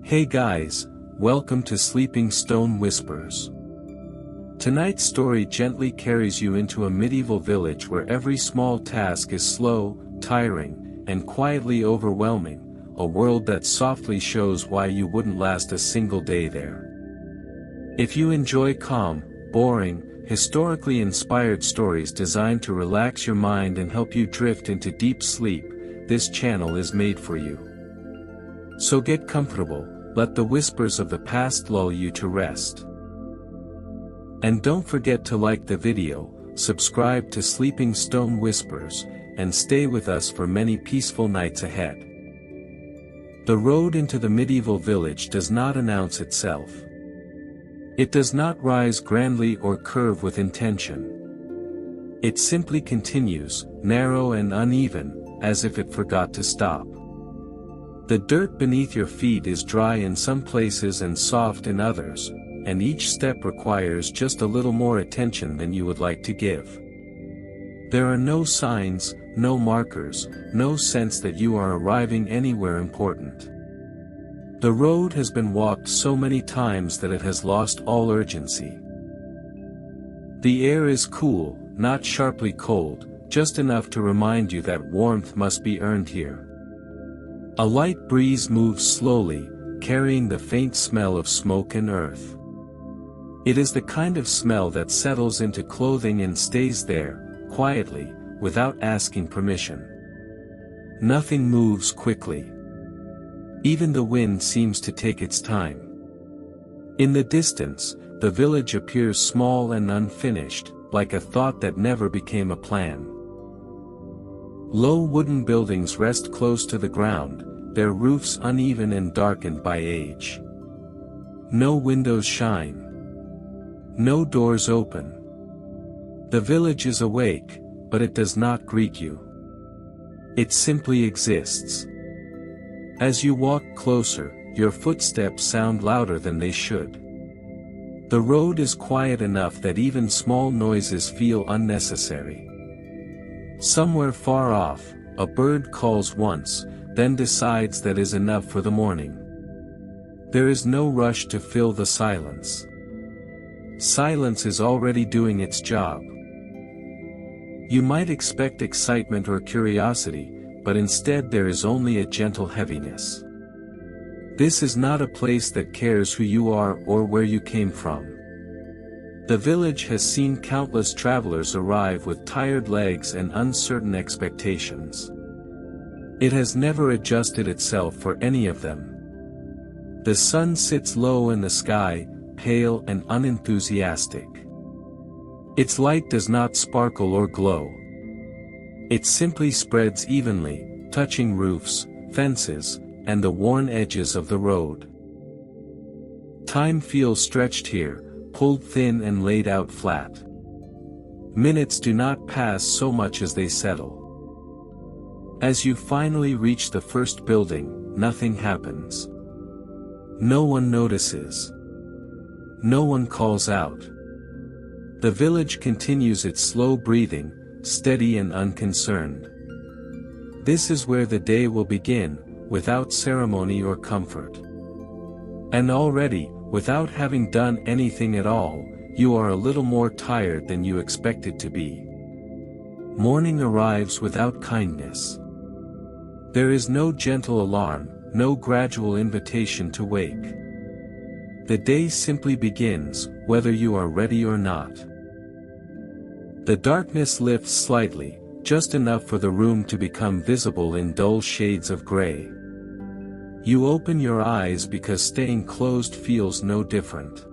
Hey guys, welcome to Sleeping Stone Whispers. Tonight's story gently carries you into a medieval village where every small task is slow, tiring, and quietly overwhelming, a world that softly shows why you wouldn't last a single day there. If you enjoy calm, boring, historically inspired stories designed to relax your mind and help you drift into deep sleep, this channel is made for you. So get comfortable, let the whispers of the past lull you to rest. And don't forget to like the video, subscribe to Sleeping Stone Whispers, and stay with us for many peaceful nights ahead. The road into the medieval village does not announce itself. It does not rise grandly or curve with intention. It simply continues, narrow and uneven, as if it forgot to stop. The dirt beneath your feet is dry in some places and soft in others, and each step requires just a little more attention than you would like to give. There are no signs, no markers, no sense that you are arriving anywhere important. The road has been walked so many times that it has lost all urgency. The air is cool, not sharply cold, just enough to remind you that warmth must be earned here. A light breeze moves slowly, carrying the faint smell of smoke and earth. It is the kind of smell that settles into clothing and stays there, quietly, without asking permission. Nothing moves quickly. Even the wind seems to take its time. In the distance, the village appears small and unfinished, like a thought that never became a plan. Low wooden buildings rest close to the ground, their roofs uneven and darkened by age. No windows shine. No doors open. The village is awake, but it does not greet you. It simply exists. As you walk closer, your footsteps sound louder than they should. The road is quiet enough that even small noises feel unnecessary. Somewhere far off, a bird calls once, then decides that is enough for the morning. There is no rush to fill the silence. Silence is already doing its job. You might expect excitement or curiosity, but instead there is only a gentle heaviness. This is not a place that cares who you are or where you came from. The village has seen countless travelers arrive with tired legs and uncertain expectations. It has never adjusted itself for any of them. The sun sits low in the sky, pale and unenthusiastic. Its light does not sparkle or glow. It simply spreads evenly, touching roofs, fences, and the worn edges of the road. Time feels stretched here, pulled thin and laid out flat. Minutes do not pass so much as they settle. As you finally reach the first building, nothing happens. No one notices. No one calls out. The village continues its slow breathing, steady and unconcerned. This is where the day will begin, without ceremony or comfort. And already, without having done anything at all, you are a little more tired than you expected to be. Morning arrives without kindness. There is no gentle alarm, no gradual invitation to wake. The day simply begins, whether you are ready or not. The darkness lifts slightly, just enough for the room to become visible in dull shades of gray. You open your eyes because staying closed feels no different.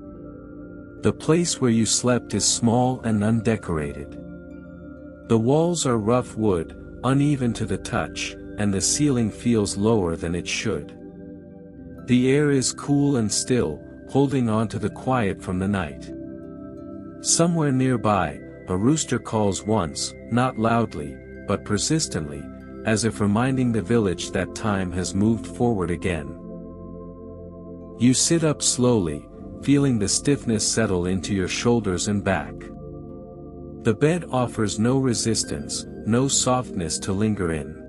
The place where you slept is small and undecorated. The walls are rough wood, uneven to the touch, and the ceiling feels lower than it should. The air is cool and still, holding on to the quiet from the night. Somewhere nearby, a rooster calls once, not loudly, but persistently, as if reminding the village that time has moved forward again. You sit up slowly, feeling the stiffness settle into your shoulders and back. The bed offers no resistance, no softness to linger in.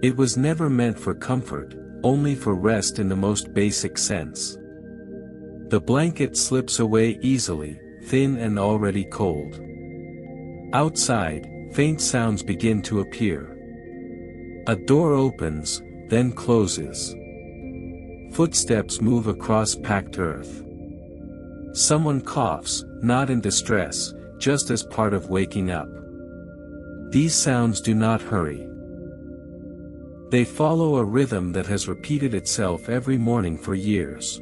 It was never meant for comfort, only for rest in the most basic sense. The blanket slips away easily, thin and already cold. Outside, faint sounds begin to appear. A door opens, then closes. Footsteps move across packed earth. Someone coughs, not in distress, just as part of waking up. These sounds do not hurry. They follow a rhythm that has repeated itself every morning for years.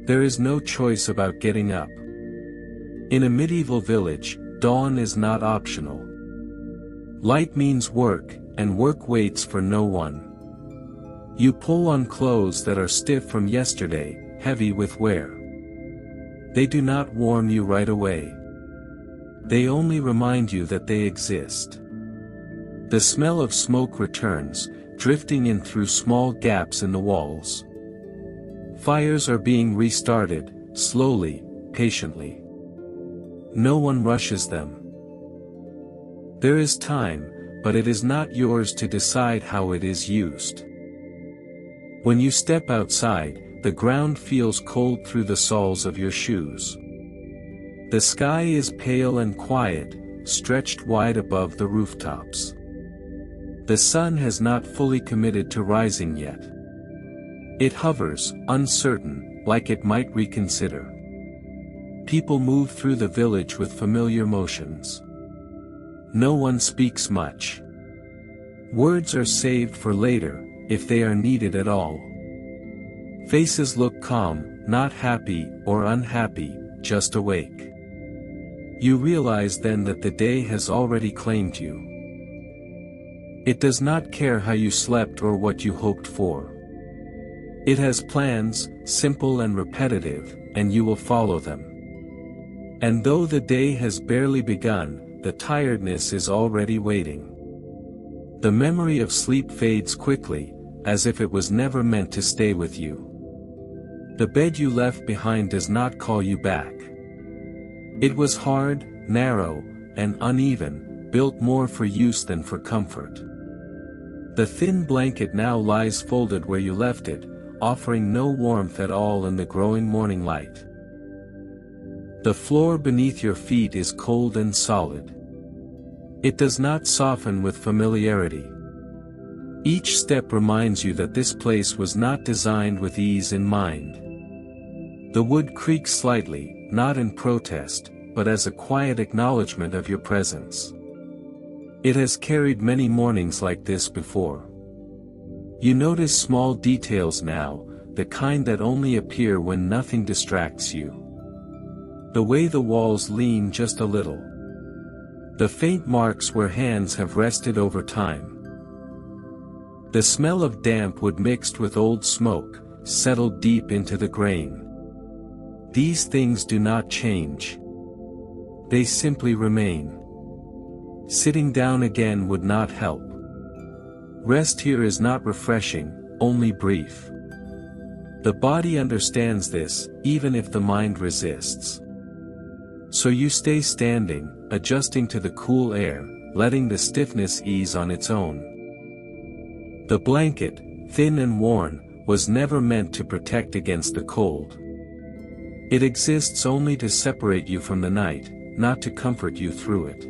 There is no choice about getting up. In a medieval village, dawn is not optional. Light means work, and work waits for no one. You pull on clothes that are stiff from yesterday, heavy with wear. They do not warm you right away. They only remind you that they exist. The smell of smoke returns, drifting in through small gaps in the walls. Fires are being restarted, slowly, patiently. No one rushes them. There is time, but it is not yours to decide how it is used. When you step outside, the ground feels cold through the soles of your shoes. The sky is pale and quiet, stretched wide above the rooftops. The sun has not fully committed to rising yet. It hovers, uncertain, like it might reconsider. People move through the village with familiar motions. No one speaks much. Words are saved for later, if they are needed at all. Faces look calm, not happy or unhappy, just awake. You realize then that the day has already claimed you. It does not care how you slept or what you hoped for. It has plans, simple and repetitive, and you will follow them. And though the day has barely begun, the tiredness is already waiting. The memory of sleep fades quickly, as if it was never meant to stay with you. The bed you left behind does not call you back. It was hard, narrow, and uneven, built more for use than for comfort. The thin blanket now lies folded where you left it, offering no warmth at all in the growing morning light. The floor beneath your feet is cold and solid. It does not soften with familiarity. Each step reminds you that this place was not designed with ease in mind. The wood creaks slightly, not in protest, but as a quiet acknowledgement of your presence. It has carried many mornings like this before. You notice small details now, the kind that only appear when nothing distracts you. The way the walls lean just a little. The faint marks where hands have rested over time. The smell of damp wood mixed with old smoke, settled deep into the grain. These things do not change. They simply remain. Sitting down again would not help. Rest here is not refreshing, only brief. The body understands this, even if the mind resists. So you stay standing, adjusting to the cool air, letting the stiffness ease on its own. The blanket, thin and worn, was never meant to protect against the cold. It exists only to separate you from the night, not to comfort you through it.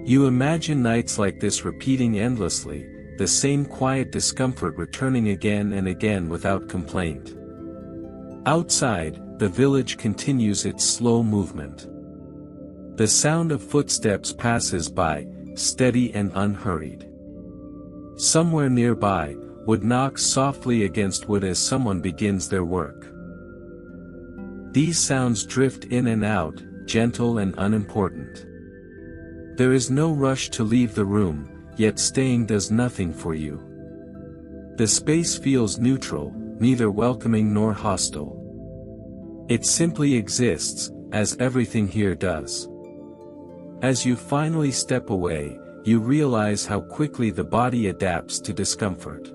You imagine nights like this repeating endlessly, the same quiet discomfort returning again and again without complaint. Outside, the village continues its slow movement. The sound of footsteps passes by, steady and unhurried. Somewhere nearby, wood knocks softly against wood as someone begins their work. These sounds drift in and out, gentle and unimportant. There is no rush to leave the room, yet staying does nothing for you. The space feels neutral, neither welcoming nor hostile. It simply exists, as everything here does. As you finally step away, you realize how quickly the body adapts to discomfort.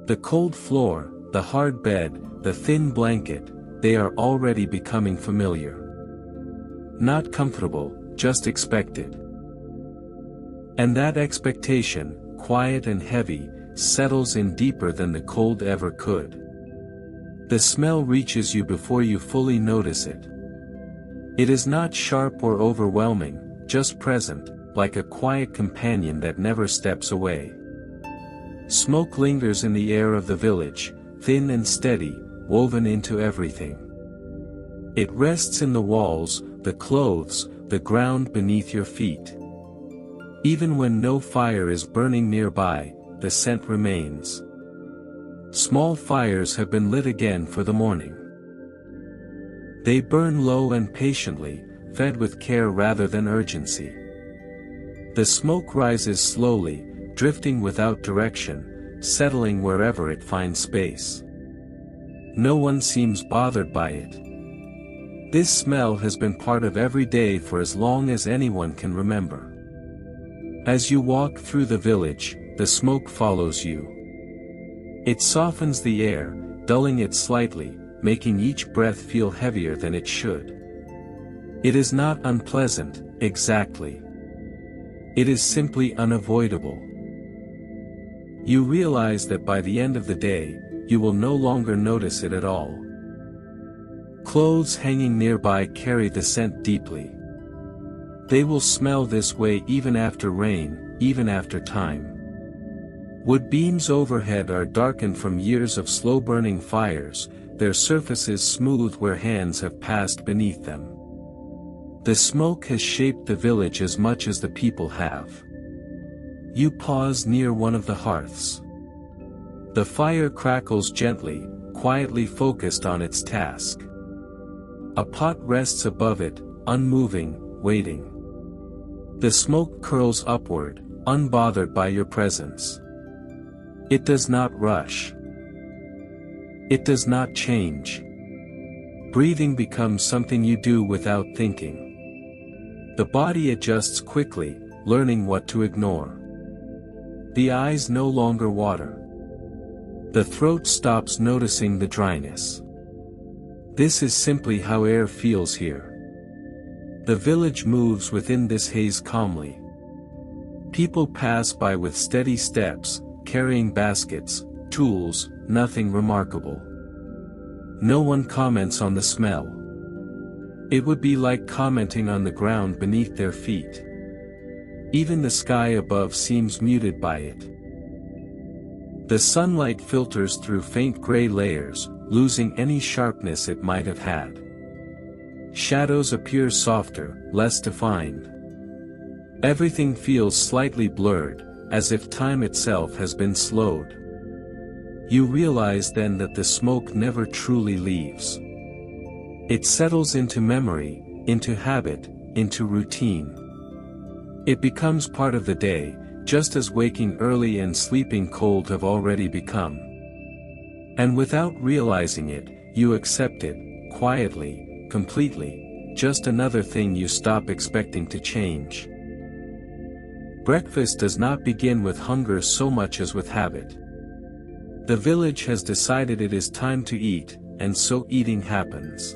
The cold floor, the hard bed, the thin blanket, they are already becoming familiar. Not comfortable, just expected. And that expectation, quiet and heavy, settles in deeper than the cold ever could. The smell reaches you before you fully notice it. It is not sharp or overwhelming, just present, like a quiet companion that never steps away. Smoke lingers in the air of the village, thin and steady, woven into everything. It rests in the walls, the clothes, the ground beneath your feet. Even when no fire is burning nearby, the scent remains. Small fires have been lit again for the morning. They burn low and patiently, fed with care rather than urgency. The smoke rises slowly, drifting without direction, settling wherever it finds space. No one seems bothered by it. This smell has been part of every day for as long as anyone can remember. As you walk through the village, the smoke follows you. It softens the air, dulling it slightly, making each breath feel heavier than it should. It is not unpleasant, exactly. It is simply unavoidable. You realize that by the end of the day, you will no longer notice it at all. Clothes hanging nearby carry the scent deeply. They will smell this way even after rain, even after time. Wood beams overhead are darkened from years of slow-burning fires, their surfaces smooth where hands have passed beneath them. The smoke has shaped the village as much as the people have. You pause near one of the hearths. The fire crackles gently, quietly focused on its task. A pot rests above it, unmoving, waiting. The smoke curls upward, unbothered by your presence. It does not rush. It does not change. Breathing becomes something you do without thinking. The body adjusts quickly, learning what to ignore. The eyes no longer water. The throat stops noticing the dryness. This is simply how air feels here. The village moves within this haze calmly. People pass by with steady steps, carrying baskets, tools, nothing remarkable. No one comments on the smell. It would be like commenting on the ground beneath their feet. Even the sky above seems muted by it. The sunlight filters through faint gray layers, losing any sharpness it might have had. Shadows appear softer, less defined. Everything feels slightly blurred, as if time itself has been slowed. You realize then that the smoke never truly leaves. It settles into memory, into habit, into routine. It becomes part of the day, just as waking early and sleeping cold have already become. And without realizing it, you accept it, quietly, completely, just another thing you stop expecting to change. Breakfast does not begin with hunger so much as with habit. The village has decided it is time to eat, and so eating happens.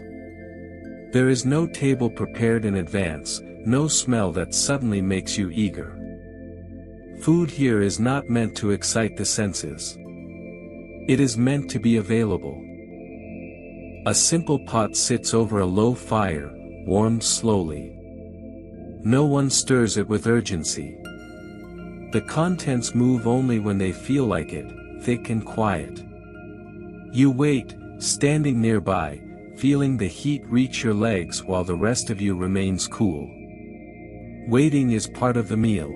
There is no table prepared in advance, no smell that suddenly makes you eager. Food here is not meant to excite the senses. It is meant to be available. A simple pot sits over a low fire, warmed slowly. No one stirs it with urgency. The contents move only when they feel like it, thick and quiet. You wait, standing nearby, feeling the heat reach your legs while the rest of you remains cool. Waiting is part of the meal.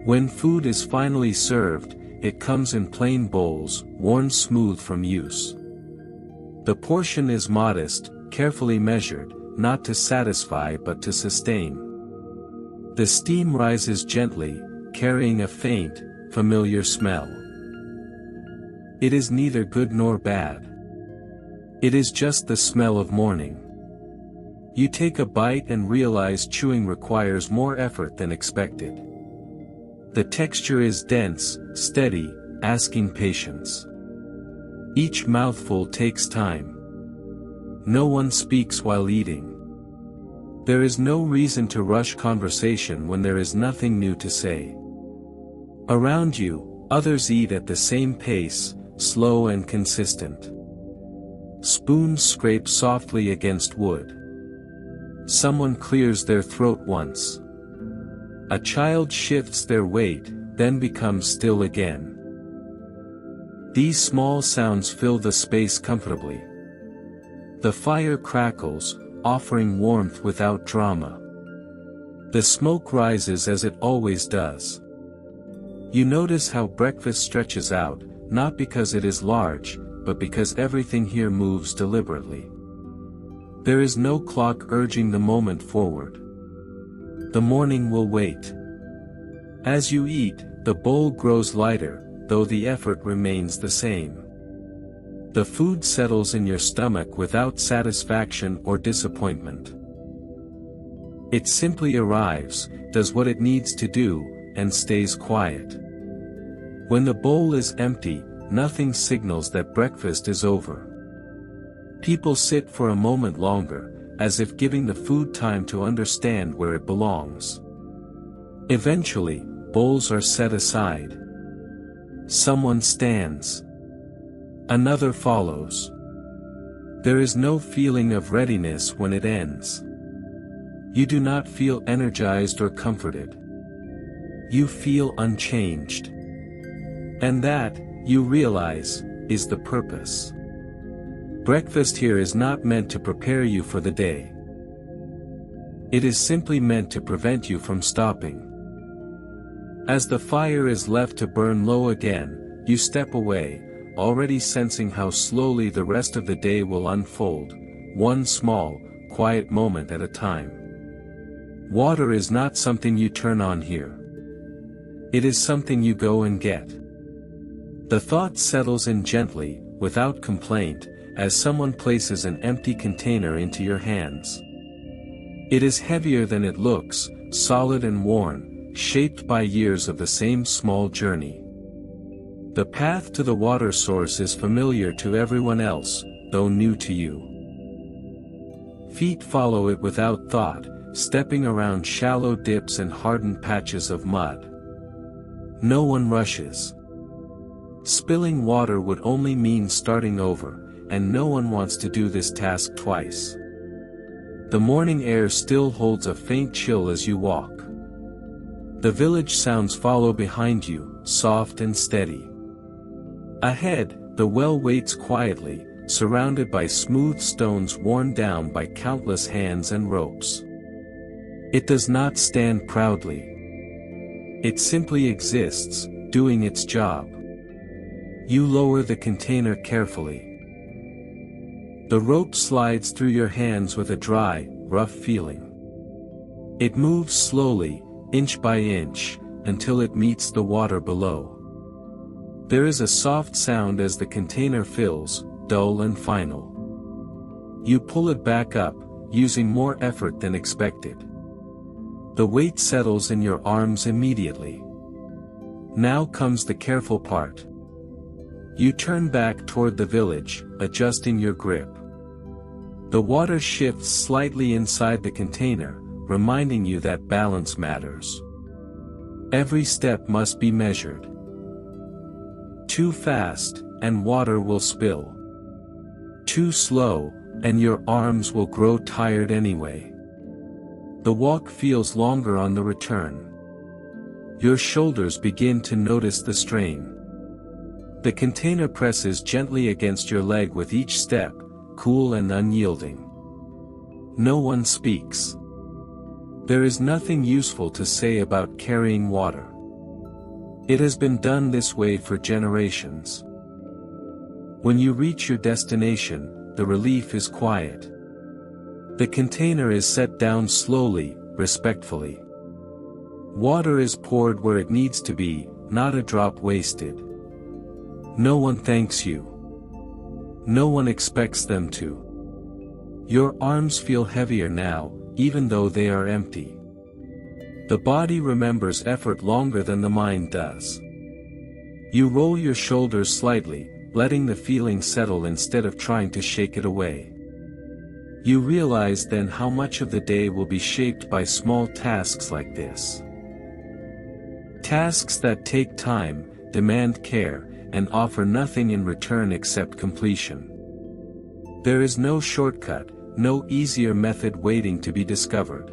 When food is finally served, it comes in plain bowls, worn smooth from use. The portion is modest, carefully measured, not to satisfy but to sustain. The steam rises gently, carrying a faint, familiar smell. It is neither good nor bad. It is just the smell of morning. You take a bite and realize chewing requires more effort than expected. The texture is dense, steady, asking patience. Each mouthful takes time. No one speaks while eating. There is no reason to rush conversation when there is nothing new to say. Around you, Others eat at the same pace, slow and consistent. Spoons scrape softly against wood. Someone clears their throat once. A child shifts their weight, then becomes still again. These small sounds fill the space comfortably. The fire crackles, offering warmth without drama. The smoke rises as it always does. You notice how breakfast stretches out, not because it is large, but because everything here moves deliberately. There is no clock urging the moment forward. The morning will wait. As you eat, the bowl grows lighter, though the effort remains the same. The food settles in your stomach without satisfaction or disappointment. It simply arrives, does what it needs to do, and stays quiet. When the bowl is empty, nothing signals that breakfast is over. People sit for a moment longer, as if giving the food time to understand where it belongs. Eventually, bowls are set aside. Someone stands. Another follows. There is no feeling of readiness when it ends. You do not feel energized or comforted. You feel unchanged. And that, you realize, is the purpose. Breakfast here is not meant to prepare you for the day. It is simply meant to prevent you from stopping. As the fire is left to burn low again, you step away, already sensing how slowly the rest of the day will unfold, one small, quiet moment at a time. Water is not something you turn on here. It is something you go and get. The thought settles in gently, without complaint, as someone places an empty container into your hands. It is heavier than it looks, solid and worn, shaped by years of the same small journey. The path to the water source is familiar to everyone else, though new to you. Feet follow it without thought, stepping around shallow dips and hardened patches of mud. No one rushes. Spilling water would only mean starting over, and no one wants to do this task twice. The morning air still holds a faint chill as you walk. The village sounds follow behind you, soft and steady. Ahead, the well waits quietly, surrounded by smooth stones worn down by countless hands and ropes. It does not stand proudly. It simply exists, doing its job. You lower the container carefully. The rope slides through your hands with a dry, rough feeling. It moves slowly, inch by inch, until it meets the water below. There is a soft sound as the container fills, dull and final. You pull it back up, using more effort than expected. The weight settles in your arms immediately. Now comes the careful part. You turn back toward the village, adjusting your grip. The water shifts slightly inside the container, reminding you that balance matters. Every step must be measured. Too fast, and water will spill. Too slow, and your arms will grow tired anyway. The walk feels longer on the return. Your shoulders begin to notice the strain. The container presses gently against your leg with each step, cool and unyielding. No one speaks. There is nothing useful to say about carrying water. It has been done this way for generations. When you reach your destination, the relief is quiet. The container is set down slowly, respectfully. Water is poured where it needs to be, not a drop wasted. No one thanks you. No one expects them to. Your arms feel heavier now, even though they are empty. The body remembers effort longer than the mind does. You roll your shoulders slightly, letting the feeling settle instead of trying to shake it away. You realize then how much of the day will be shaped by small tasks like this. Tasks that take time, demand care, and offer nothing in return except completion. There is no shortcut, no easier method waiting to be discovered.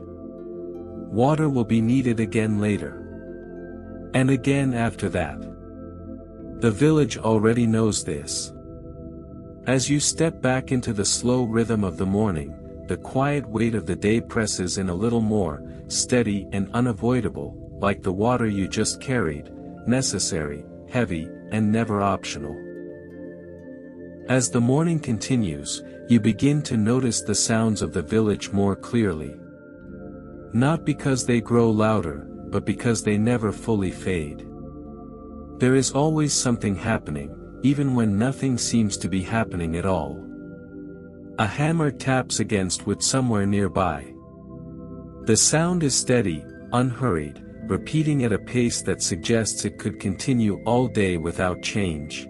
Water will be needed again later. And again after that. The village already knows this. As you step back into the slow rhythm of the morning, the quiet weight of the day presses in a little more, steady and unavoidable, like the water you just carried, necessary, heavy, and never optional. As the morning continues, you begin to notice the sounds of the village more clearly. Not because they grow louder, but because they never fully fade. There is always something happening, even when nothing seems to be happening at all. A hammer taps against wood somewhere nearby. The sound is steady, unhurried, repeating at a pace that suggests it could continue all day without change.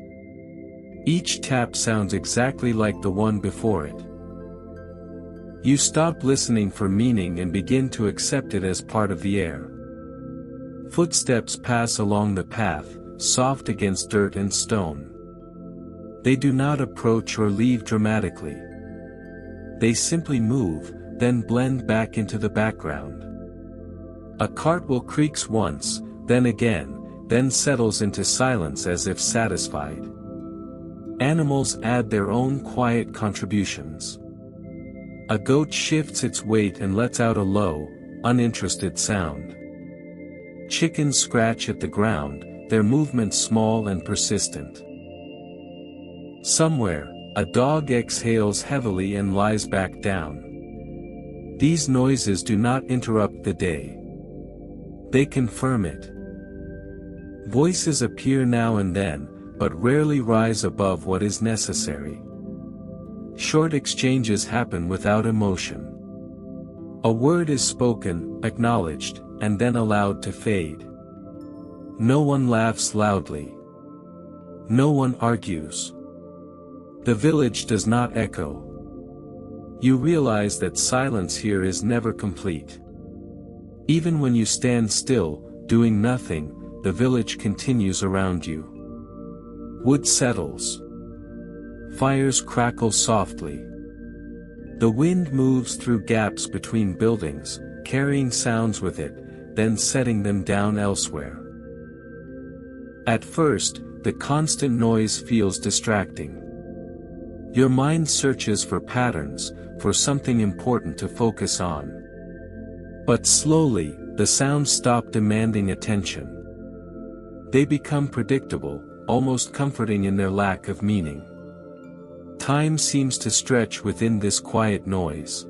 Each tap sounds exactly like the one before it. You stop listening for meaning and begin to accept it as part of the air. Footsteps pass along the path, soft against dirt and stone. They do not approach or leave dramatically. They simply move, then blend back into the background. A cart will creaks once, then again, then settles into silence as if satisfied. Animals add their own quiet contributions. A goat shifts its weight and lets out a low, uninterested sound. Chickens scratch at the ground, their movements small and persistent. Somewhere, a dog exhales heavily and lies back down. These noises do not interrupt the day. They confirm it. Voices appear now and then, but rarely rise above what is necessary. Short exchanges happen without emotion. A word is spoken, acknowledged, and then allowed to fade. No one laughs loudly. No one argues. The village does not echo. You realize that silence here is never complete. Even when you stand still, doing nothing, the village continues around you. Wood settles. Fires crackle softly. The wind moves through gaps between buildings, carrying sounds with it, then setting them down elsewhere. At first, the constant noise feels distracting. Your mind searches for patterns, for something important to focus on. But slowly, the sounds stop demanding attention. They become predictable, almost comforting in their lack of meaning. Time seems to stretch within this quiet noise.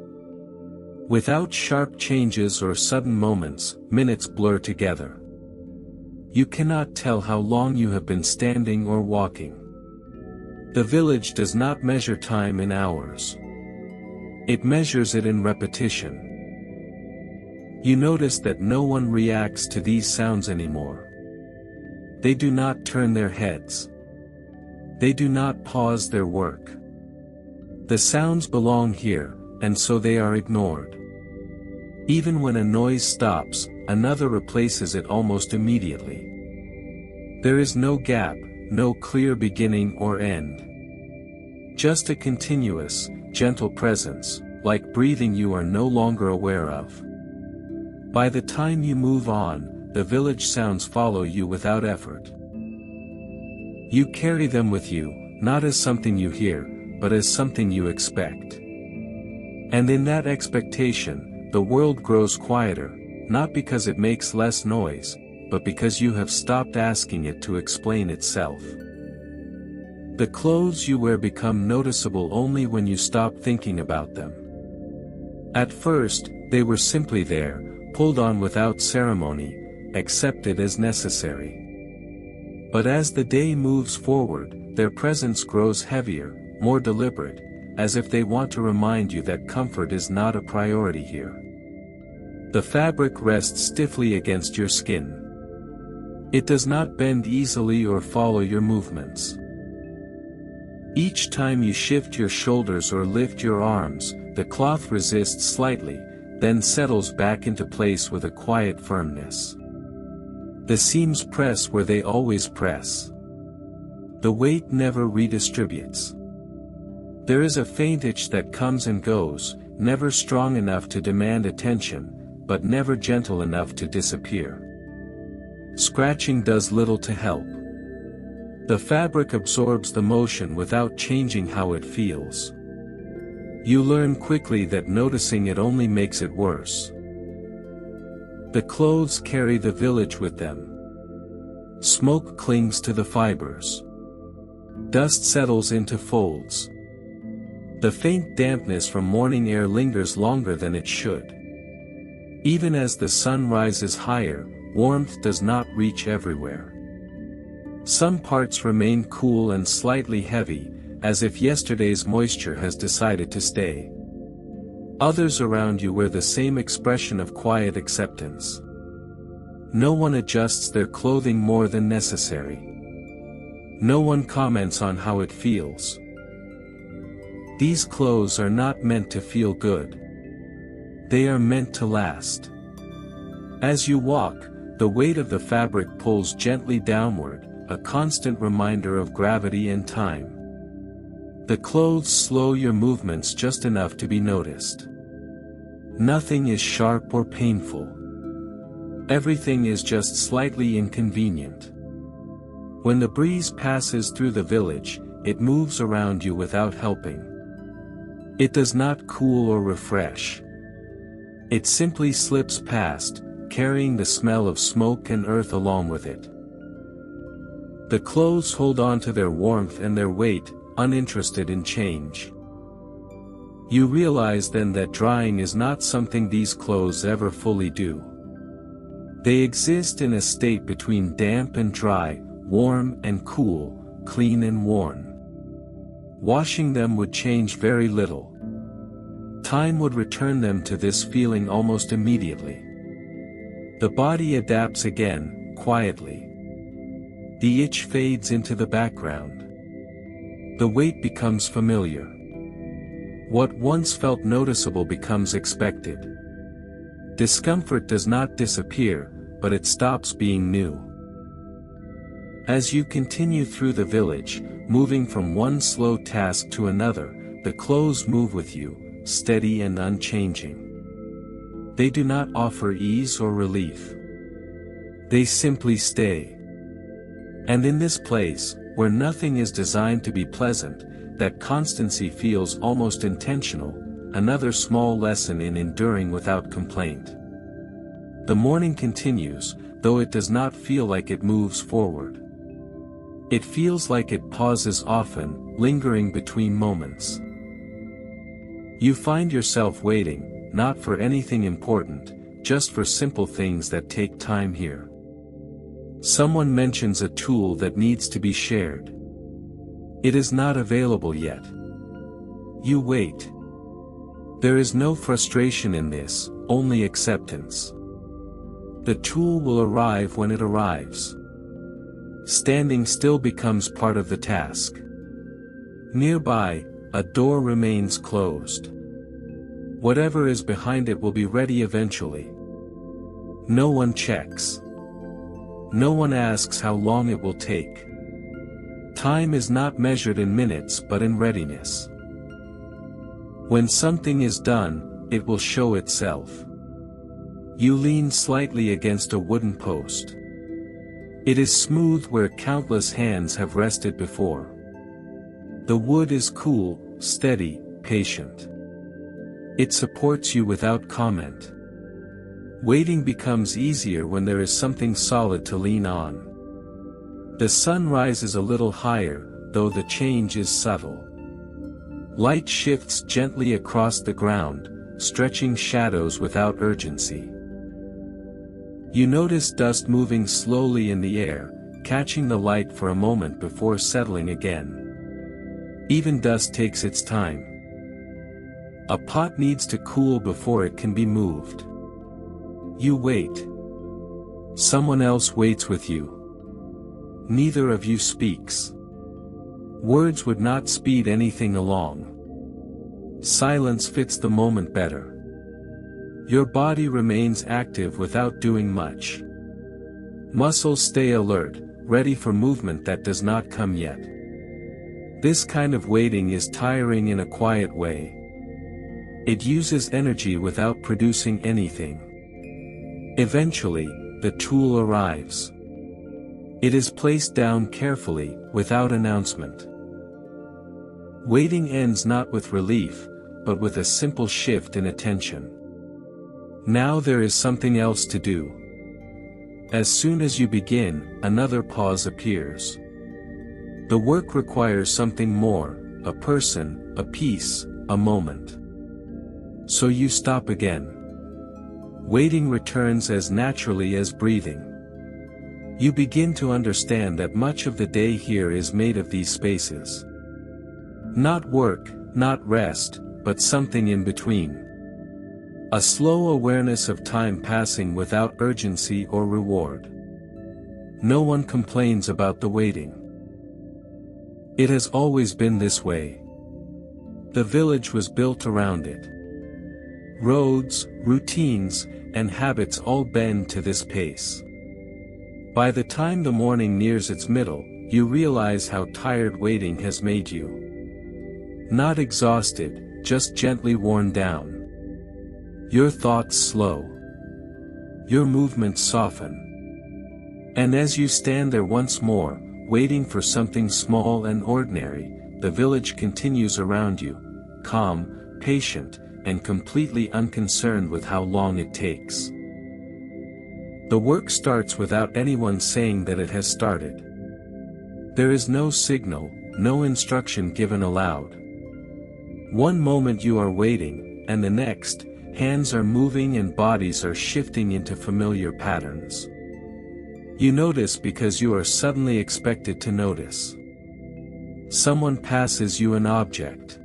Without sharp changes or sudden moments, minutes blur together. You cannot tell how long you have been standing or walking. The village does not measure time in hours. It measures it in repetition. You notice that no one reacts to these sounds anymore. They do not turn their heads. They do not pause their work. The sounds belong here, and so they are ignored. Even when a noise stops, another replaces it almost immediately. There is no gap, no clear beginning or end. Just a continuous, gentle presence, like breathing you are no longer aware of. By the time you move on, the village sounds follow you without effort. You carry them with you, not as something you hear, but as something you expect. And in that expectation, the world grows quieter, not because it makes less noise, but because you have stopped asking it to explain itself. The clothes you wear become noticeable only when you stop thinking about them. At first, they were simply there, pulled on without ceremony, accepted as necessary. But as the day moves forward, their presence grows heavier, more deliberate, as if they want to remind you that comfort is not a priority here. The fabric rests stiffly against your skin. It does not bend easily or follow your movements. Each time you shift your shoulders or lift your arms, the cloth resists slightly, then settles back into place with a quiet firmness. The seams press where they always press. The weight never redistributes. There is a faint itch that comes and goes, never strong enough to demand attention, but never gentle enough to disappear. Scratching does little to help. The fabric absorbs the motion without changing how it feels. You learn quickly that noticing it only makes it worse. The clothes carry the village with them. Smoke clings to the fibers. Dust settles into folds. The faint dampness from morning air lingers longer than it should. Even as the sun rises higher, warmth does not reach everywhere. Some parts remain cool and slightly heavy, as if yesterday's moisture has decided to stay. Others around you wear the same expression of quiet acceptance. No one adjusts their clothing more than necessary. No one comments on how it feels. These clothes are not meant to feel good. They are meant to last. As you walk, the weight of the fabric pulls gently downward, a constant reminder of gravity and time. The clothes slow your movements just enough to be noticed. Nothing is sharp or painful. Everything is just slightly inconvenient. When the breeze passes through the village, it moves around you without helping. It does not cool or refresh. It simply slips past, carrying the smell of smoke and earth along with it. The clothes hold on to their warmth and their weight, uninterested in change. You realize then that drying is not something these clothes ever fully do. They exist in a state between damp and dry, warm and cool, clean and worn. Washing them would change very little. Time would return them to this feeling almost immediately. The body adapts again, quietly. The itch fades into the background. The weight becomes familiar. What once felt noticeable becomes expected. Discomfort does not disappear, but it stops being new. As you continue through the village, moving from one slow task to another, the clothes move with you, steady and unchanging. They do not offer ease or relief. They simply stay. And in this place, where nothing is designed to be pleasant, that constancy feels almost intentional, another small lesson in enduring without complaint. The morning continues, though it does not feel like it moves forward. It feels like it pauses often, lingering between moments. You find yourself waiting, not for anything important, just for simple things that take time here. Someone mentions a tool that needs to be shared. It is not available yet. You wait. There is no frustration in this, only acceptance. The tool will arrive when it arrives. Standing still becomes part of the task. Nearby, a door remains closed. Whatever is behind it will be ready eventually. No one checks. No one asks how long it will take. Time is not measured in minutes but in readiness. When something is done, it will show itself. You lean slightly against a wooden post. It is smooth where countless hands have rested before. The wood is cool, steady, patient. It supports you without comment. Waiting becomes easier when there is something solid to lean on. The sun rises a little higher, though the change is subtle. Light shifts gently across the ground, stretching shadows without urgency. You notice dust moving slowly in the air, catching the light for a moment before settling again. Even dust takes its time. A pot needs to cool before it can be moved. You wait. Someone else waits with you. Neither of you speaks. Words would not speed anything along. Silence fits the moment better. Your body remains active without doing much. Muscles stay alert, ready for movement that does not come yet. This kind of waiting is tiring in a quiet way. It uses energy without producing anything. Eventually, the tool arrives. It is placed down carefully, without announcement. Waiting ends not with relief, but with a simple shift in attention. Now there is something else to do. As soon as you begin, another pause appears. The work requires something more, a person, a piece, a moment. So you stop again. Waiting returns as naturally as breathing. You begin to understand that much of the day here is made of these spaces. Not work, not rest, but something in between. A slow awareness of time passing without urgency or reward. No one complains about the waiting. It has always been this way. The village was built around it. Roads, routines, and habits all bend to this pace. By the time the morning nears its middle, you realize how tired waiting has made you. Not exhausted, just gently worn down. Your thoughts slow. Your movements soften. And as you stand there once more, waiting for something small and ordinary, the village continues around you, calm, patient, and completely unconcerned with how long it takes. The work starts without anyone saying that it has started. There is no signal, no instruction given aloud. One moment you are waiting, and the next, hands are moving and bodies are shifting into familiar patterns. You notice because you are suddenly expected to notice. Someone passes you an object.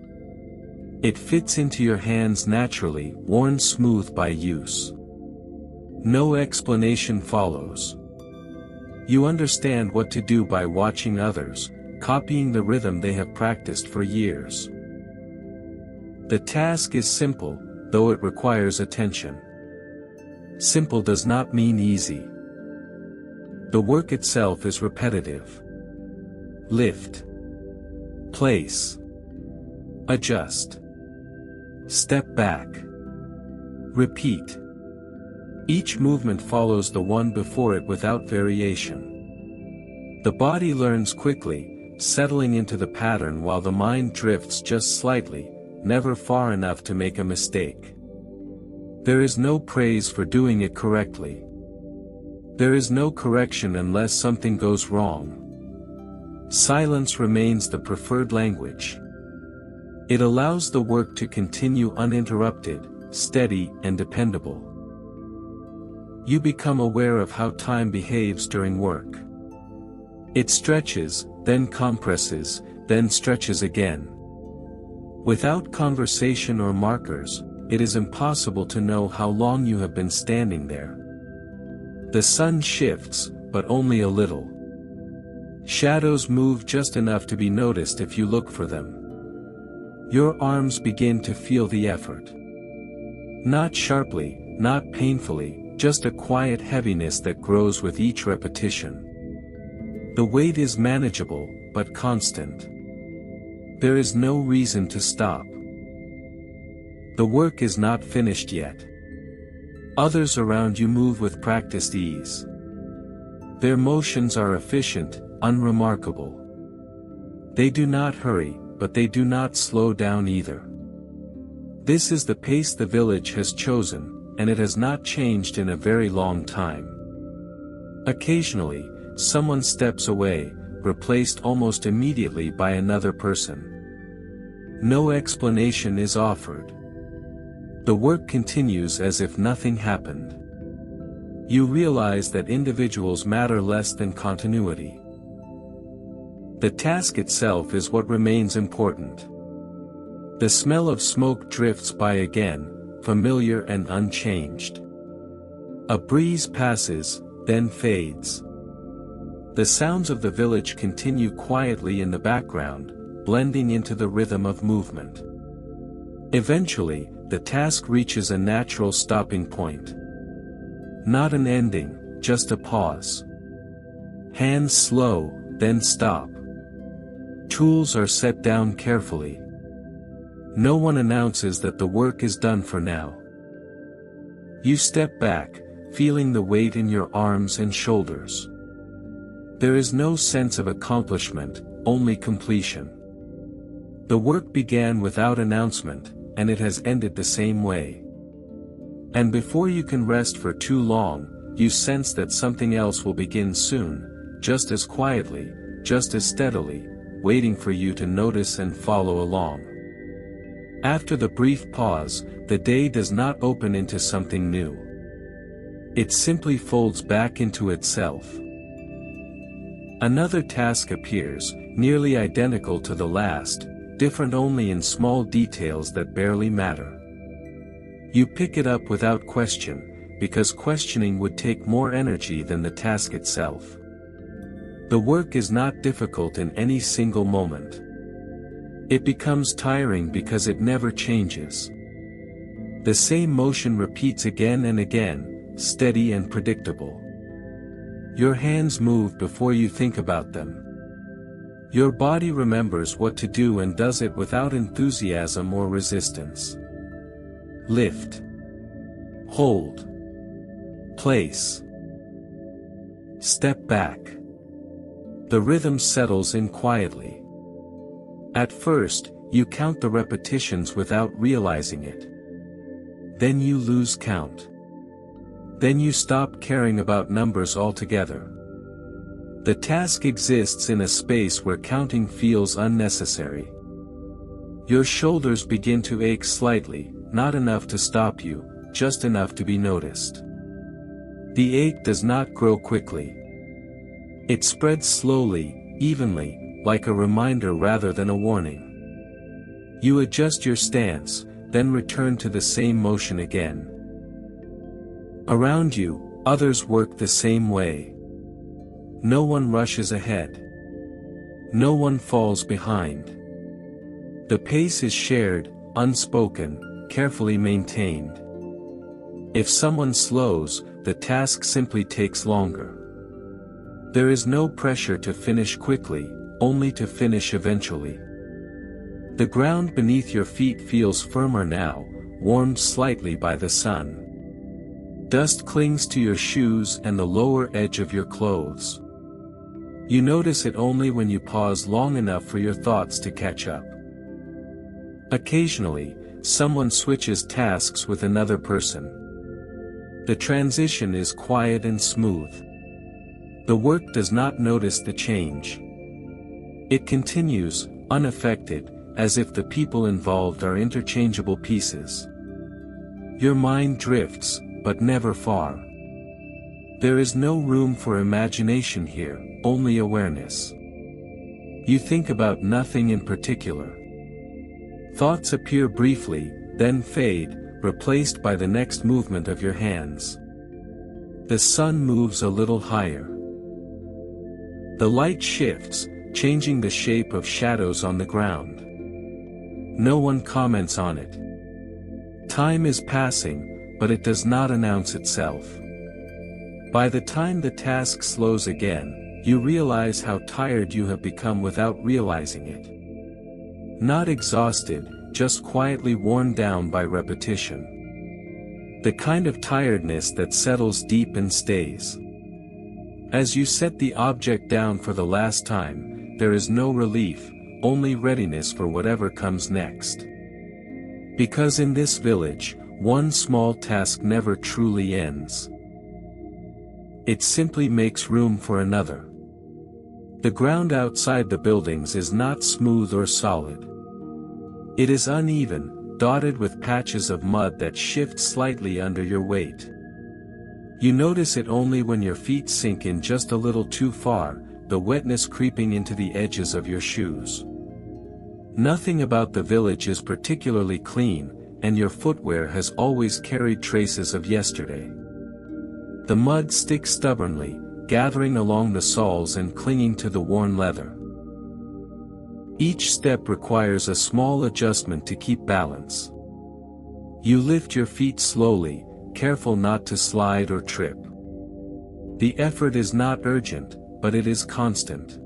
It fits into your hands naturally, worn smooth by use. No explanation follows. You understand what to do by watching others, copying the rhythm they have practiced for years. The task is simple, though it requires attention. Simple does not mean easy. The work itself is repetitive. Lift. Place. Adjust. Step back. Repeat. Each movement follows the one before it without variation. The body learns quickly, settling into the pattern while the mind drifts just slightly, never far enough to make a mistake. There is no praise for doing it correctly. There is no correction unless something goes wrong. Silence remains the preferred language. It allows the work to continue uninterrupted, steady, and dependable. You become aware of how time behaves during work. It stretches, then compresses, then stretches again. Without conversation or markers, it is impossible to know how long you have been standing there. The sun shifts, but only a little. Shadows move just enough to be noticed if you look for them. Your arms begin to feel the effort. Not sharply, not painfully, just a quiet heaviness that grows with each repetition. The weight is manageable, but constant. There is no reason to stop. The work is not finished yet. Others around you move with practiced ease. Their motions are efficient, unremarkable. They do not hurry, but they do not slow down either. This is the pace the village has chosen, and it has not changed in a very long time. Occasionally, someone steps away, replaced almost immediately by another person. No explanation is offered. The work continues as if nothing happened. You realize that individuals matter less than continuity. The task itself is what remains important. The smell of smoke drifts by again, familiar and unchanged. A breeze passes, then fades. The sounds of the village continue quietly in the background, blending into the rhythm of movement. Eventually, the task reaches a natural stopping point. Not an ending, just a pause. Hands slow, then stop. Tools are set down carefully. No one announces that the work is done for now. You step back, feeling the weight in your arms and shoulders. There is no sense of accomplishment, only completion. The work began without announcement, and it has ended the same way. And before you can rest for too long, you sense that something else will begin soon, just as quietly, just as steadily, waiting for you to notice and follow along. After the brief pause, the day does not open into something new. It simply folds back into itself. Another task appears, nearly identical to the last, different only in small details that barely matter. You pick it up without question, because questioning would take more energy than the task itself. The work is not difficult in any single moment. It becomes tiring because it never changes. The same motion repeats again and again, steady and predictable. Your hands move before you think about them. Your body remembers what to do and does it without enthusiasm or resistance. Lift. Hold. Place. Step back. The rhythm settles in quietly. At first, you count the repetitions without realizing it. Then you lose count. Then you stop caring about numbers altogether. The task exists in a space where counting feels unnecessary. Your shoulders begin to ache slightly, not enough to stop you, just enough to be noticed. The ache does not grow quickly. It spreads slowly, evenly, like a reminder rather than a warning. You adjust your stance, then return to the same motion again. Around you, others work the same way. No one rushes ahead. No one falls behind. The pace is shared, unspoken, carefully maintained. If someone slows, the task simply takes longer. There is no pressure to finish quickly, only to finish eventually. The ground beneath your feet feels firmer now, warmed slightly by the sun. Dust clings to your shoes and the lower edge of your clothes. You notice it only when you pause long enough for your thoughts to catch up. Occasionally, someone switches tasks with another person. The transition is quiet and smooth. The work does not notice the change. It continues, unaffected, as if the people involved are interchangeable pieces. Your mind drifts, but never far. There is no room for imagination here, only awareness. You think about nothing in particular. Thoughts appear briefly, then fade, replaced by the next movement of your hands. The sun moves a little higher. The light shifts, changing the shape of shadows on the ground. No one comments on it. Time is passing, but it does not announce itself. By the time the task slows again, you realize how tired you have become without realizing it. Not exhausted, just quietly worn down by repetition. The kind of tiredness that settles deep and stays. As you set the object down for the last time, there is no relief, only readiness for whatever comes next. Because in this village, one small task never truly ends. It simply makes room for another. The ground outside the buildings is not smooth or solid. It is uneven, dotted with patches of mud that shift slightly under your weight. You notice it only when your feet sink in just a little too far, the wetness creeping into the edges of your shoes. Nothing about the village is particularly clean, and your footwear has always carried traces of yesterday. The mud sticks stubbornly, gathering along the soles and clinging to the worn leather. Each step requires a small adjustment to keep balance. You lift your feet slowly, careful not to slide or trip. The effort is not urgent, but it is constant.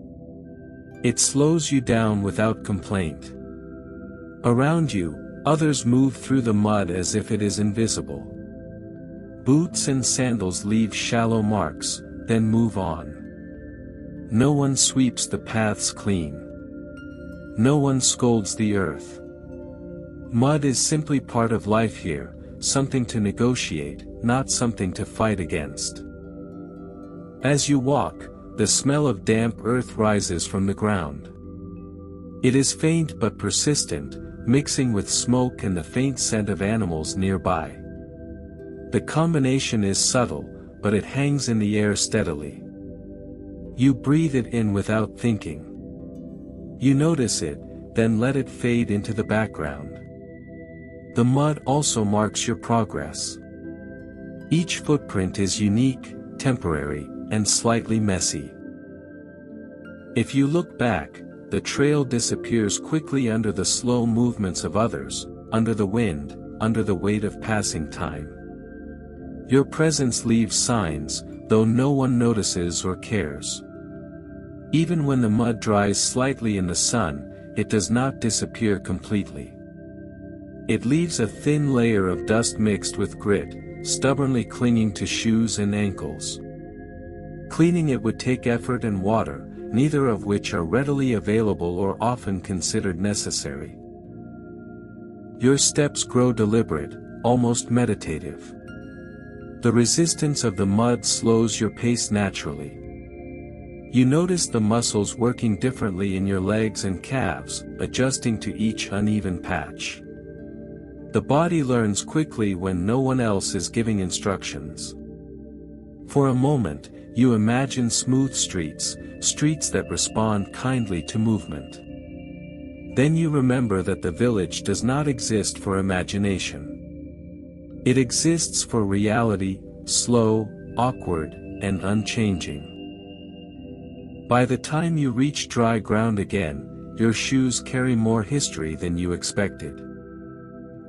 It slows you down without complaint. Around you, others move through the mud as if it is invisible. Boots and sandals leave shallow marks, then move on. No one sweeps the paths clean. No one scolds the earth. Mud is simply part of life here, something to negotiate, not something to fight against. As you walk, the smell of damp earth rises from the ground. It is faint but persistent, mixing with smoke and the faint scent of animals nearby. The combination is subtle, but it hangs in the air steadily. You breathe it in without thinking. You notice it, then let it fade into the background. The mud also marks your progress. Each footprint is unique, temporary, and slightly messy. If you look back, the trail disappears quickly under the slow movements of others, under the wind, under the weight of passing time. Your presence leaves signs, though no one notices or cares. Even when the mud dries slightly in the sun, it does not disappear completely. It leaves a thin layer of dust mixed with grit, stubbornly clinging to shoes and ankles. Cleaning it would take effort and water, neither of which are readily available or often considered necessary. Your steps grow deliberate, almost meditative. The resistance of the mud slows your pace naturally. You notice the muscles working differently in your legs and calves, adjusting to each uneven patch. The body learns quickly when no one else is giving instructions. For a moment, you imagine smooth streets, streets that respond kindly to movement. Then you remember that the village does not exist for imagination. It exists for reality, slow, awkward, and unchanging. By the time you reach dry ground again, your shoes carry more history than you expected.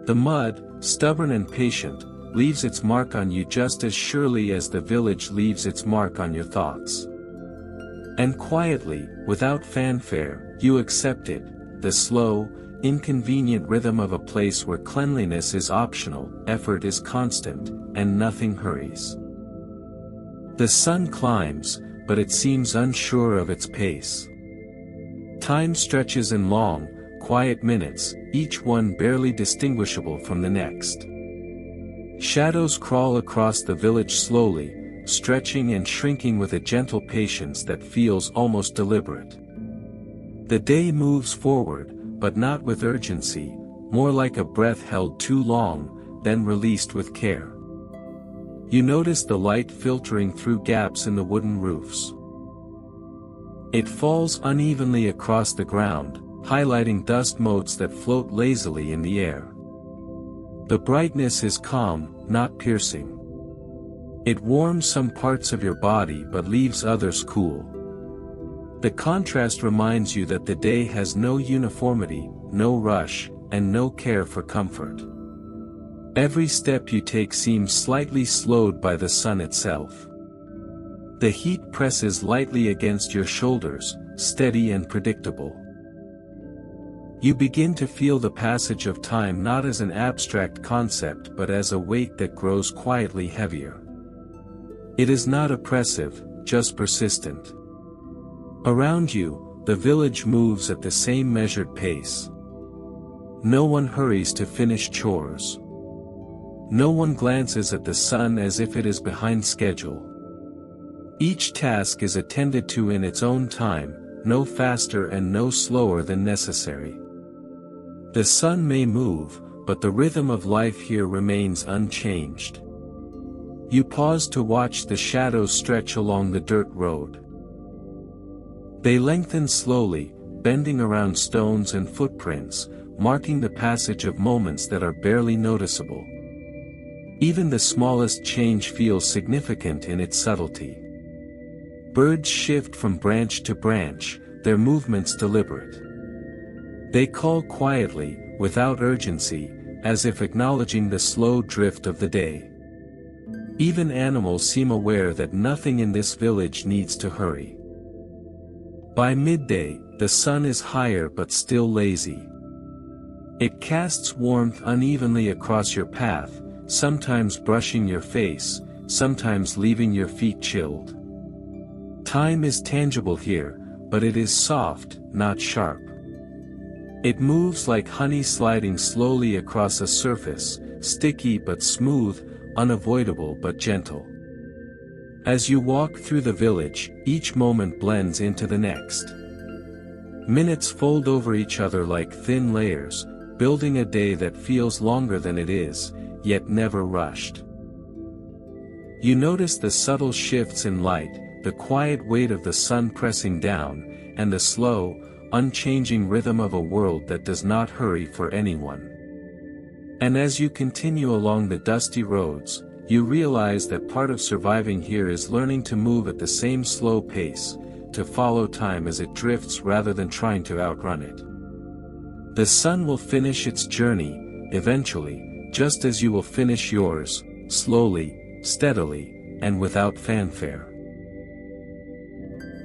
The mud, stubborn and patient, leaves its mark on you just as surely as the village leaves its mark on your thoughts. And quietly, without fanfare, you accept it, the slow, inconvenient rhythm of a place where cleanliness is optional, effort is constant, and nothing hurries. The sun climbs, but it seems unsure of its pace. Time stretches in long, quiet minutes, each one barely distinguishable from the next. Shadows crawl across the village slowly, stretching and shrinking with a gentle patience that feels almost deliberate. The day moves forward, but not with urgency, more like a breath held too long, then released with care. You notice the light filtering through gaps in the wooden roofs. It falls unevenly across the ground, highlighting dust motes that float lazily in the air. The brightness is calm, not piercing. It warms some parts of your body but leaves others cool. The contrast reminds you that the day has no uniformity, no rush, and no care for comfort. Every step you take seems slightly slowed by the sun itself. The heat presses lightly against your shoulders, steady and predictable. You begin to feel the passage of time not as an abstract concept but as a weight that grows quietly heavier. It is not oppressive, just persistent. Around you, the village moves at the same measured pace. No one hurries to finish chores. No one glances at the sun as if it is behind schedule. Each task is attended to in its own time, no faster and no slower than necessary. The sun may move, but the rhythm of life here remains unchanged. You pause to watch the shadows stretch along the dirt road. They lengthen slowly, bending around stones and footprints, marking the passage of moments that are barely noticeable. Even the smallest change feels significant in its subtlety. Birds shift from branch to branch, their movements deliberate. They call quietly, without urgency, as if acknowledging the slow drift of the day. Even animals seem aware that nothing in this village needs to hurry. By midday, the sun is higher but still lazy. It casts warmth unevenly across your path, sometimes brushing your face, sometimes leaving your feet chilled. Time is tangible here, but it is soft, not sharp. It moves like honey sliding slowly across a surface, sticky but smooth, unavoidable but gentle. As you walk through the village, each moment blends into the next. Minutes fold over each other like thin layers, building a day that feels longer than it is, yet never rushed. You notice the subtle shifts in light, the quiet weight of the sun pressing down, and the slow, unchanging rhythm of a world that does not hurry for anyone. And as you continue along the dusty roads, you realize that part of surviving here is learning to move at the same slow pace, to follow time as it drifts rather than trying to outrun it. The sun will finish its journey, eventually, just as you will finish yours, slowly, steadily, and without fanfare.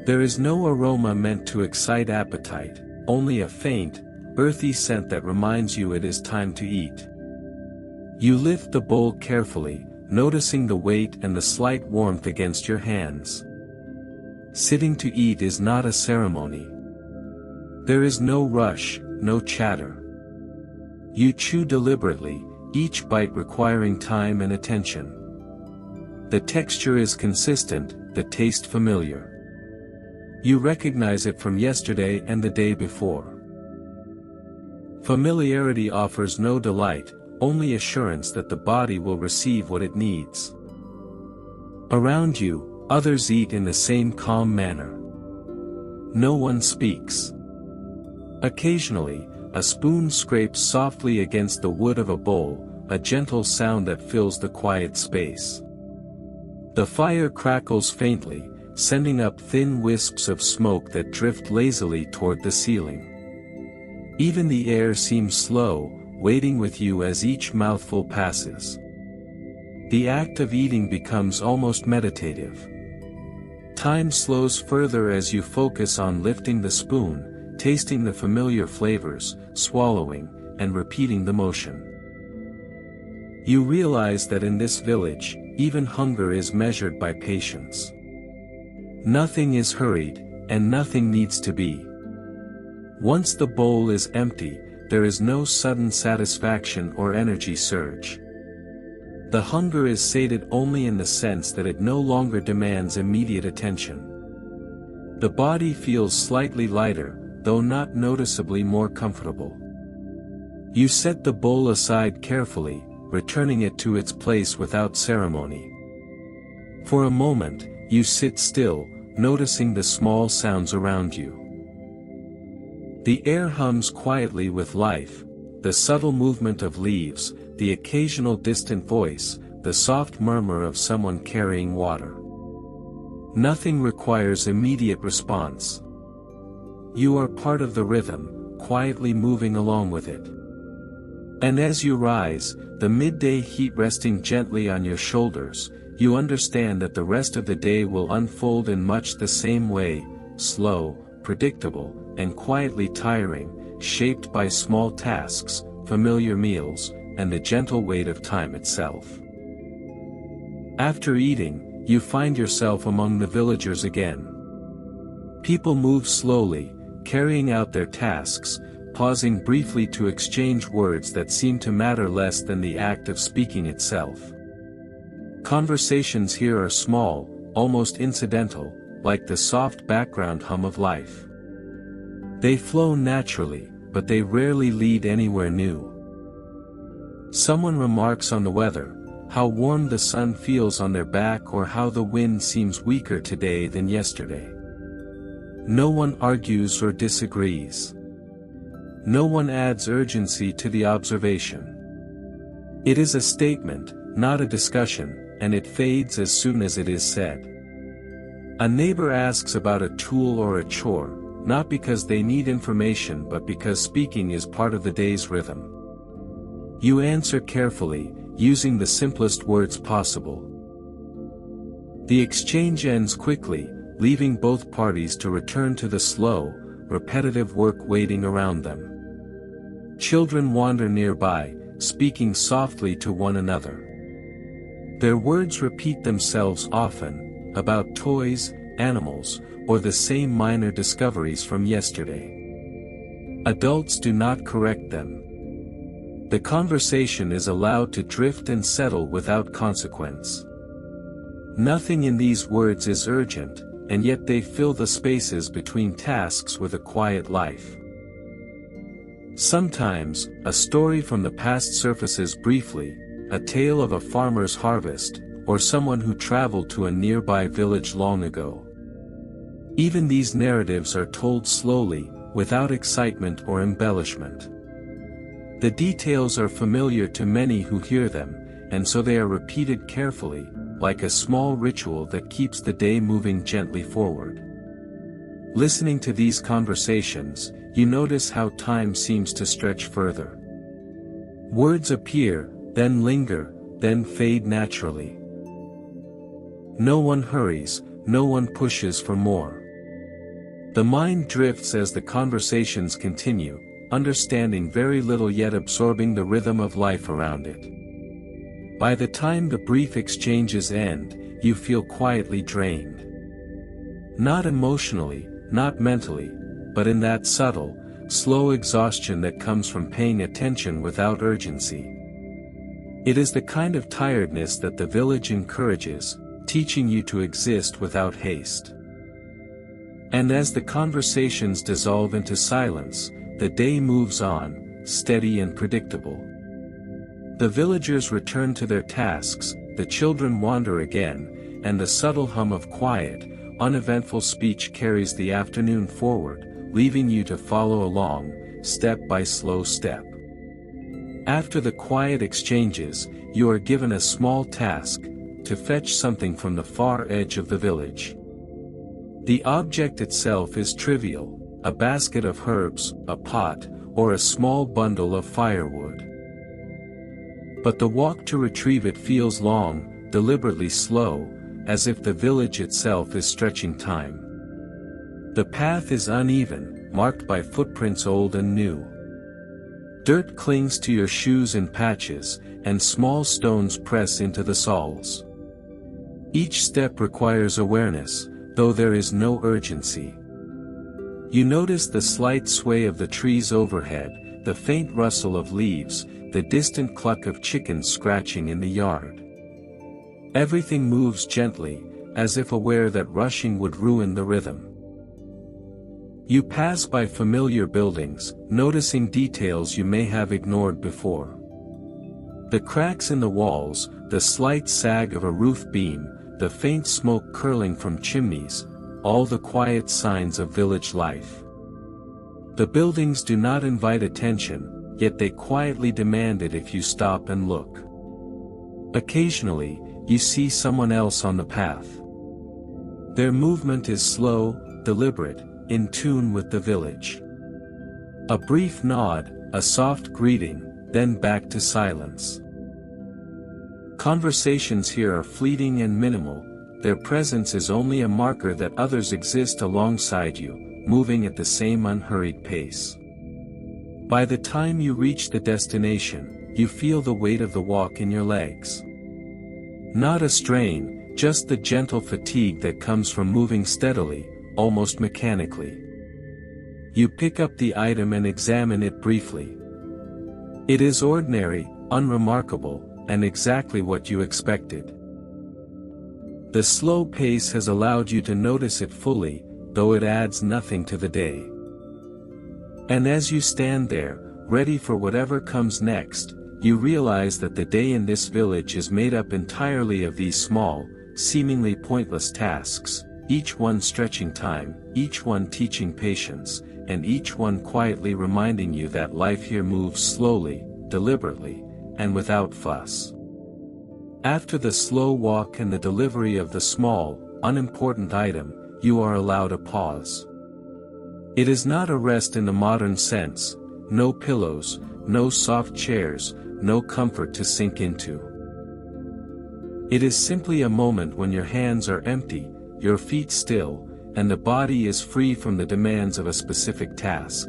There is no aroma meant to excite appetite, only a faint, earthy scent that reminds you it is time to eat. You lift the bowl carefully, noticing the weight and the slight warmth against your hands. Sitting to eat is not a ceremony. There is no rush, no chatter. You chew deliberately, each bite requiring time and attention. The texture is consistent, the taste familiar. You recognize it from yesterday and the day before. Familiarity offers no delight, only assurance that the body will receive what it needs. Around you, others eat in the same calm manner. No one speaks. Occasionally, a spoon scrapes softly against the wood of a bowl, a gentle sound that fills the quiet space. The fire crackles faintly, sending up thin wisps of smoke that drift lazily toward the ceiling. Even the air seems slow, waiting with you as each mouthful passes. The act of eating becomes almost meditative. Time slows further as you focus on lifting the spoon, tasting the familiar flavors, swallowing, and repeating the motion. You realize that in this village, even hunger is measured by patience. Nothing is hurried, and nothing needs to be. Once the bowl is empty, there is no sudden satisfaction or energy surge. The hunger is sated only in the sense that it no longer demands immediate attention. The body feels slightly lighter, though not noticeably more comfortable. You set the bowl aside carefully, returning it to its place without ceremony. For a moment, you sit still, noticing the small sounds around you. The air hums quietly with life, the subtle movement of leaves, the occasional distant voice, the soft murmur of someone carrying water. Nothing requires immediate response. You are part of the rhythm, quietly moving along with it. And as you rise, the midday heat resting gently on your shoulders, you understand that the rest of the day will unfold in much the same way, slow, predictable, and quietly tiring, shaped by small tasks, familiar meals, and the gentle weight of time itself. After eating, you find yourself among the villagers again. People move slowly, carrying out their tasks, pausing briefly to exchange words that seem to matter less than the act of speaking itself. Conversations here are small, almost incidental, like the soft background hum of life. They flow naturally, but they rarely lead anywhere new. Someone remarks on the weather, how warm the sun feels on their back or how the wind seems weaker today than yesterday. No one argues or disagrees. No one adds urgency to the observation. It is a statement, not a discussion, and it fades as soon as it is said. A neighbor asks about a tool or a chore, not because they need information but because speaking is part of the day's rhythm. You answer carefully, using the simplest words possible. The exchange ends quickly, leaving both parties to return to the slow, repetitive work waiting around them. Children wander nearby, speaking softly to one another. Their words repeat themselves often, about toys, animals, or the same minor discoveries from yesterday. Adults do not correct them. The conversation is allowed to drift and settle without consequence. Nothing in these words is urgent, and yet they fill the spaces between tasks with a quiet life. Sometimes, a story from the past surfaces briefly, a tale of a farmer's harvest, or someone who traveled to a nearby village long ago. Even these narratives are told slowly, without excitement or embellishment. The details are familiar to many who hear them, and so they are repeated carefully, like a small ritual that keeps the day moving gently forward. Listening to these conversations, you notice how time seems to stretch further. Words appear, then linger, then fade naturally. No one hurries, no one pushes for more. The mind drifts as the conversations continue, understanding very little yet absorbing the rhythm of life around it. By the time the brief exchanges end, you feel quietly drained. Not emotionally, not mentally, but in that subtle, slow exhaustion that comes from paying attention without urgency. It is the kind of tiredness that the village encourages, teaching you to exist without haste. And as the conversations dissolve into silence, the day moves on, steady and predictable. The villagers return to their tasks, the children wander again, and the subtle hum of quiet, uneventful speech carries the afternoon forward, leaving you to follow along, step by slow step. After the quiet exchanges, you are given a small task, to fetch something from the far edge of the village. The object itself is trivial, a basket of herbs, a pot, or a small bundle of firewood. But the walk to retrieve it feels long, deliberately slow, as if the village itself is stretching time. The path is uneven, marked by footprints old and new. Dirt clings to your shoes in patches, and small stones press into the soles. Each step requires awareness, though there is no urgency. You notice the slight sway of the trees overhead, the faint rustle of leaves, the distant cluck of chickens scratching in the yard. Everything moves gently, as if aware that rushing would ruin the rhythm. You pass by familiar buildings, noticing details you may have ignored before. The cracks in the walls, the slight sag of a roof beam, the faint smoke curling from chimneys, all the quiet signs of village life. The buildings do not invite attention, yet they quietly demand it if you stop and look. Occasionally, you see someone else on the path. Their movement is slow, deliberate, in tune with the village. A brief nod, a soft greeting, then back to silence. Conversations here are fleeting and minimal, their presence is only a marker that others exist alongside you, moving at the same unhurried pace. By the time you reach the destination, you feel the weight of the walk in your legs. Not a strain, just the gentle fatigue that comes from moving steadily, almost mechanically. You pick up the item and examine it briefly. It is ordinary, unremarkable, and exactly what you expected. The slow pace has allowed you to notice it fully, though it adds nothing to the day. And as you stand there, ready for whatever comes next, you realize that the day in this village is made up entirely of these small, seemingly pointless tasks, each one stretching time, each one teaching patience, and each one quietly reminding you that life here moves slowly, deliberately, and without fuss. After the slow walk and the delivery of the small, unimportant item, you are allowed a pause. It is not a rest in the modern sense, no pillows, no soft chairs, no comfort to sink into. It is simply a moment when your hands are empty, your feet still, and the body is free from the demands of a specific task.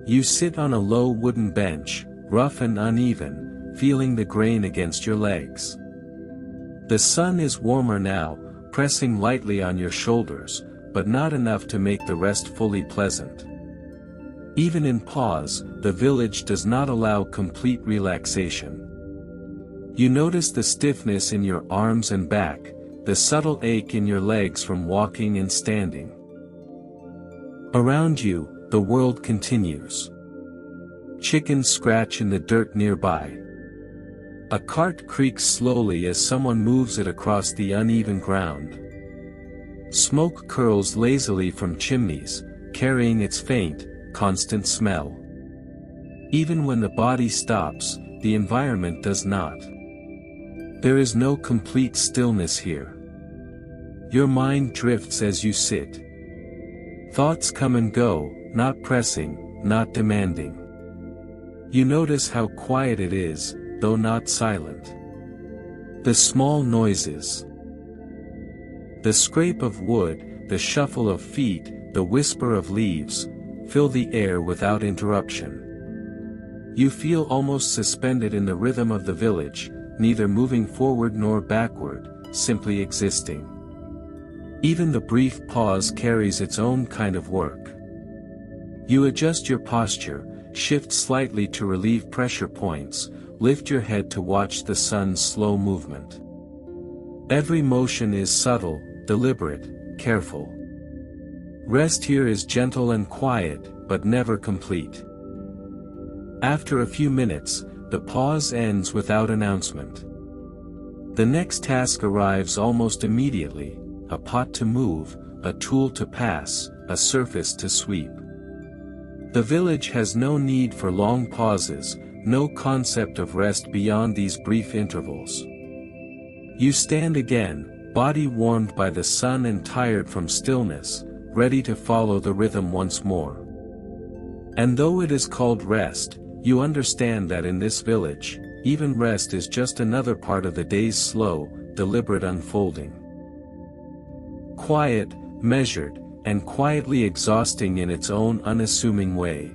You sit on a low wooden bench, rough and uneven, feeling the grain against your legs. The sun is warmer now, pressing lightly on your shoulders, but not enough to make the rest fully pleasant. Even in pause, the village does not allow complete relaxation. You notice the stiffness in your arms and back, the subtle ache in your legs from walking and standing. Around you, the world continues. Chickens scratch in the dirt nearby. A cart creaks slowly as someone moves it across the uneven ground. Smoke curls lazily from chimneys, carrying its faint, constant smell. Even when the body stops, the environment does not. There is no complete stillness here. Your mind drifts as you sit. Thoughts come and go, not pressing, not demanding. You notice how quiet it is, though not silent. The small noises. The scrape of wood, the shuffle of feet, the whisper of leaves, fill the air without interruption. You feel almost suspended in the rhythm of the village, neither moving forward nor backward, simply existing. Even the brief pause carries its own kind of work. You adjust your posture, shift slightly to relieve pressure points, lift your head to watch the sun's slow movement. Every motion is subtle, deliberate, careful. Rest here is gentle and quiet, but never complete. After a few minutes, the pause ends without announcement. The next task arrives almost immediately, a pot to move, a tool to pass, a surface to sweep. The village has no need for long pauses, no concept of rest beyond these brief intervals. You stand again, body warmed by the sun and tired from stillness, ready to follow the rhythm once more. And though it is called rest, you understand that in this village, even rest is just another part of the day's slow, deliberate unfolding. Quiet, measured, and quietly exhausting in its own unassuming way.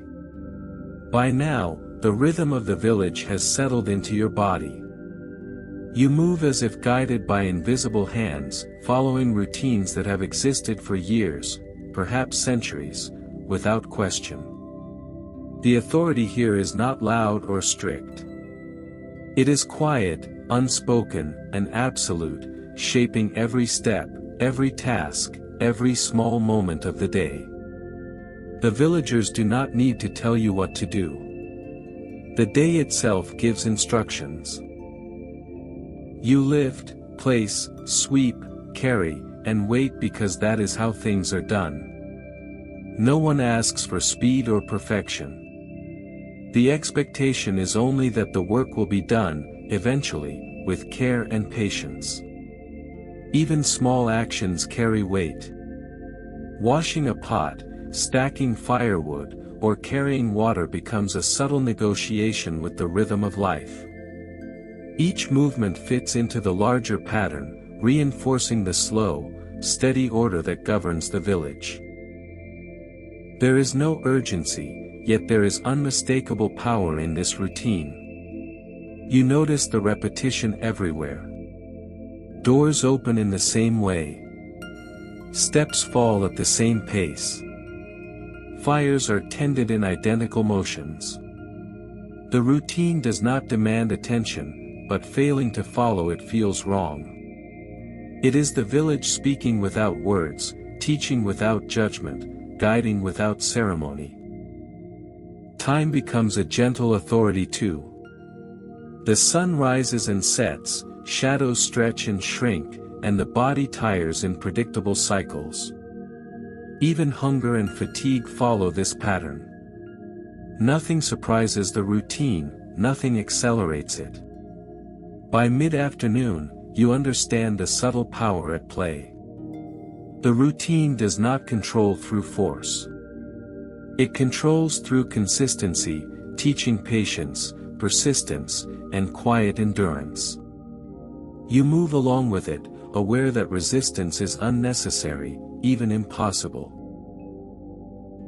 By now, the rhythm of the village has settled into your body. You move as if guided by invisible hands, following routines that have existed for years, perhaps centuries, without question. The authority here is not loud or strict. It is quiet, unspoken, and absolute, shaping every step, every task, every small moment of the day. The villagers do not need to tell you what to do. The day itself gives instructions. You lift, place, sweep, carry, and wait because that is how things are done. No one asks for speed or perfection. The expectation is only that the work will be done, eventually, with care and patience. Even small actions carry weight. Washing a pot, stacking firewood, or carrying water becomes a subtle negotiation with the rhythm of life. Each movement fits into the larger pattern, reinforcing the slow, steady order that governs the village. There is no urgency, yet there is unmistakable power in this routine. You notice the repetition everywhere. Doors open in the same way. Steps fall at the same pace. Fires are tended in identical motions. The routine does not demand attention, but failing to follow it feels wrong. It is the village speaking without words, teaching without judgment, guiding without ceremony. Time becomes a gentle authority too. The sun rises and sets, shadows stretch and shrink, and the body tires in predictable cycles. Even hunger and fatigue follow this pattern. Nothing surprises the routine, nothing accelerates it. By mid-afternoon, you understand the subtle power at play. The routine does not control through force. It controls through consistency, teaching patience, persistence, and quiet endurance. You move along with it, aware that resistance is unnecessary, even impossible.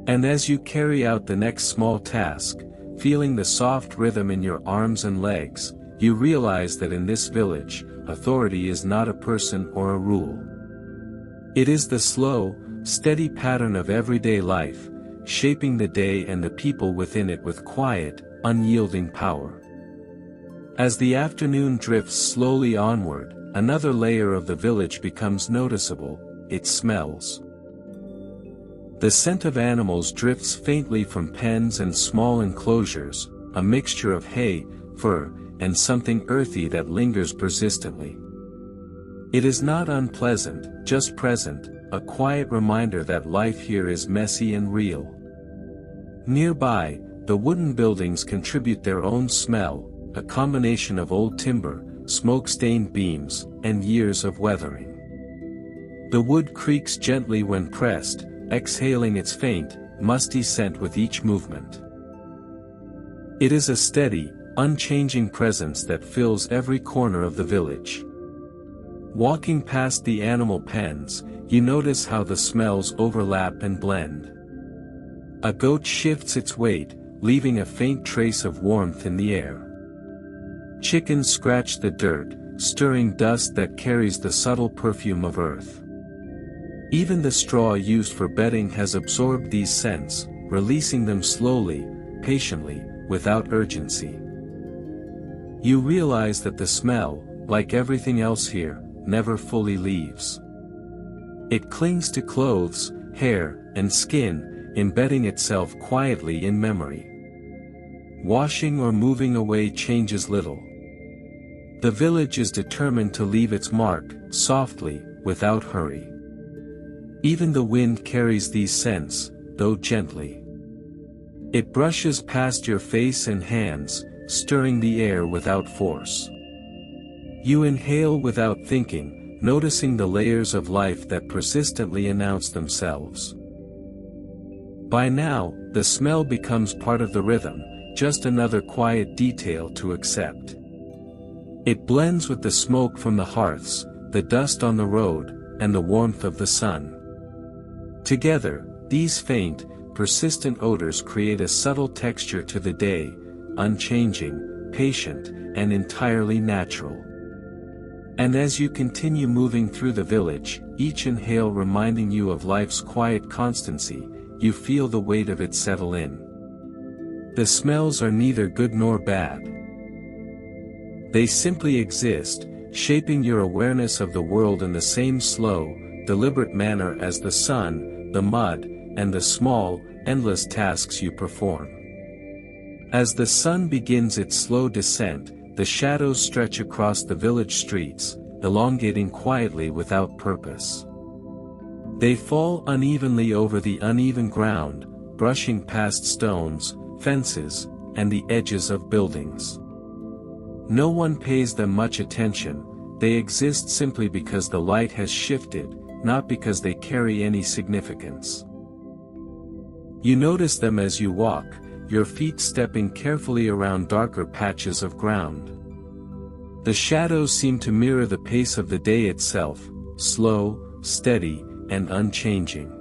And as you carry out the next small task, feeling the soft rhythm in your arms and legs, you realize that in this village, authority is not a person or a rule. It is the slow, steady pattern of everyday life, shaping the day and the people within it with quiet, unyielding power. As the afternoon drifts slowly onward, another layer of the village becomes noticeable: it smells. The scent of animals drifts faintly from pens and small enclosures, a mixture of hay, fur, and something earthy that lingers persistently. It is not unpleasant, just present, a quiet reminder that life here is messy and real. Nearby, the wooden buildings contribute their own smell, a combination of old timber, smoke-stained beams, and years of weathering. The wood creaks gently when pressed, exhaling its faint, musty scent with each movement. It is a steady, unchanging presence that fills every corner of the village. Walking past the animal pens, you notice how the smells overlap and blend. A goat shifts its weight, leaving a faint trace of warmth in the air. Chickens scratch the dirt, stirring dust that carries the subtle perfume of earth. Even the straw used for bedding has absorbed these scents, releasing them slowly, patiently, without urgency. You realize that the smell, like everything else here, never fully leaves. It clings to clothes, hair, and skin, embedding itself quietly in memory. Washing or moving away changes little. The village is determined to leave its mark, softly, without hurry. Even the wind carries these scents, though gently. It brushes past your face and hands, stirring the air without force. You inhale without thinking, noticing the layers of life that persistently announce themselves. By now, the smell becomes part of the rhythm, just another quiet detail to accept. It blends with the smoke from the hearths, the dust on the road, and the warmth of the sun. Together, these faint, persistent odors create a subtle texture to the day, unchanging, patient, and entirely natural. And as you continue moving through the village, each inhale reminding you of life's quiet constancy, you feel the weight of it settle in. The smells are neither good nor bad. They simply exist, shaping your awareness of the world in the same slow, deliberate manner as the sun, the mud, and the small, endless tasks you perform. As the sun begins its slow descent, the shadows stretch across the village streets, elongating quietly without purpose. They fall unevenly over the uneven ground, brushing past stones, fences, and the edges of buildings. No one pays them much attention, they exist simply because the light has shifted, not because they carry any significance. You notice them as you walk, your feet stepping carefully around darker patches of ground. The shadows seem to mirror the pace of the day itself, slow, steady, and unchanging.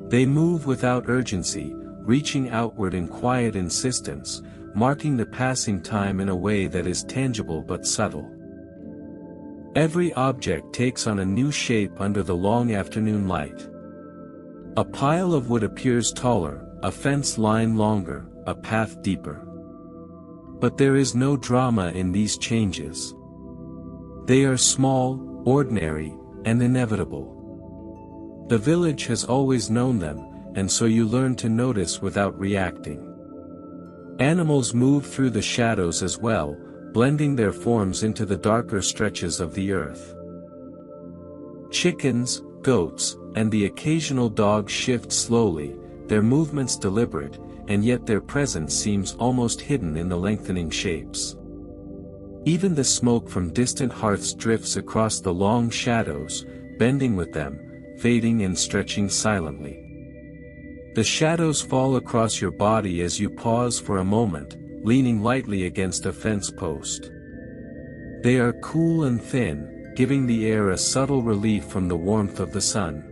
They move without urgency, reaching outward in quiet insistence, marking the passing time in a way that is tangible but subtle. Every object takes on a new shape under the long afternoon light. A pile of wood appears taller, a fence line longer, a path deeper. But there is no drama in these changes. They are small, ordinary, and inevitable. The village has always known them, and so you learn to notice without reacting. Animals move through the shadows as well, blending their forms into the darker stretches of the earth. Chickens, goats, and the occasional dog shift slowly, their movements deliberate, and yet their presence seems almost hidden in the lengthening shapes. Even the smoke from distant hearths drifts across the long shadows, bending with them, fading and stretching silently. The shadows fall across your body as you pause for a moment, leaning lightly against a fence post. They are cool and thin, giving the air a subtle relief from the warmth of the sun.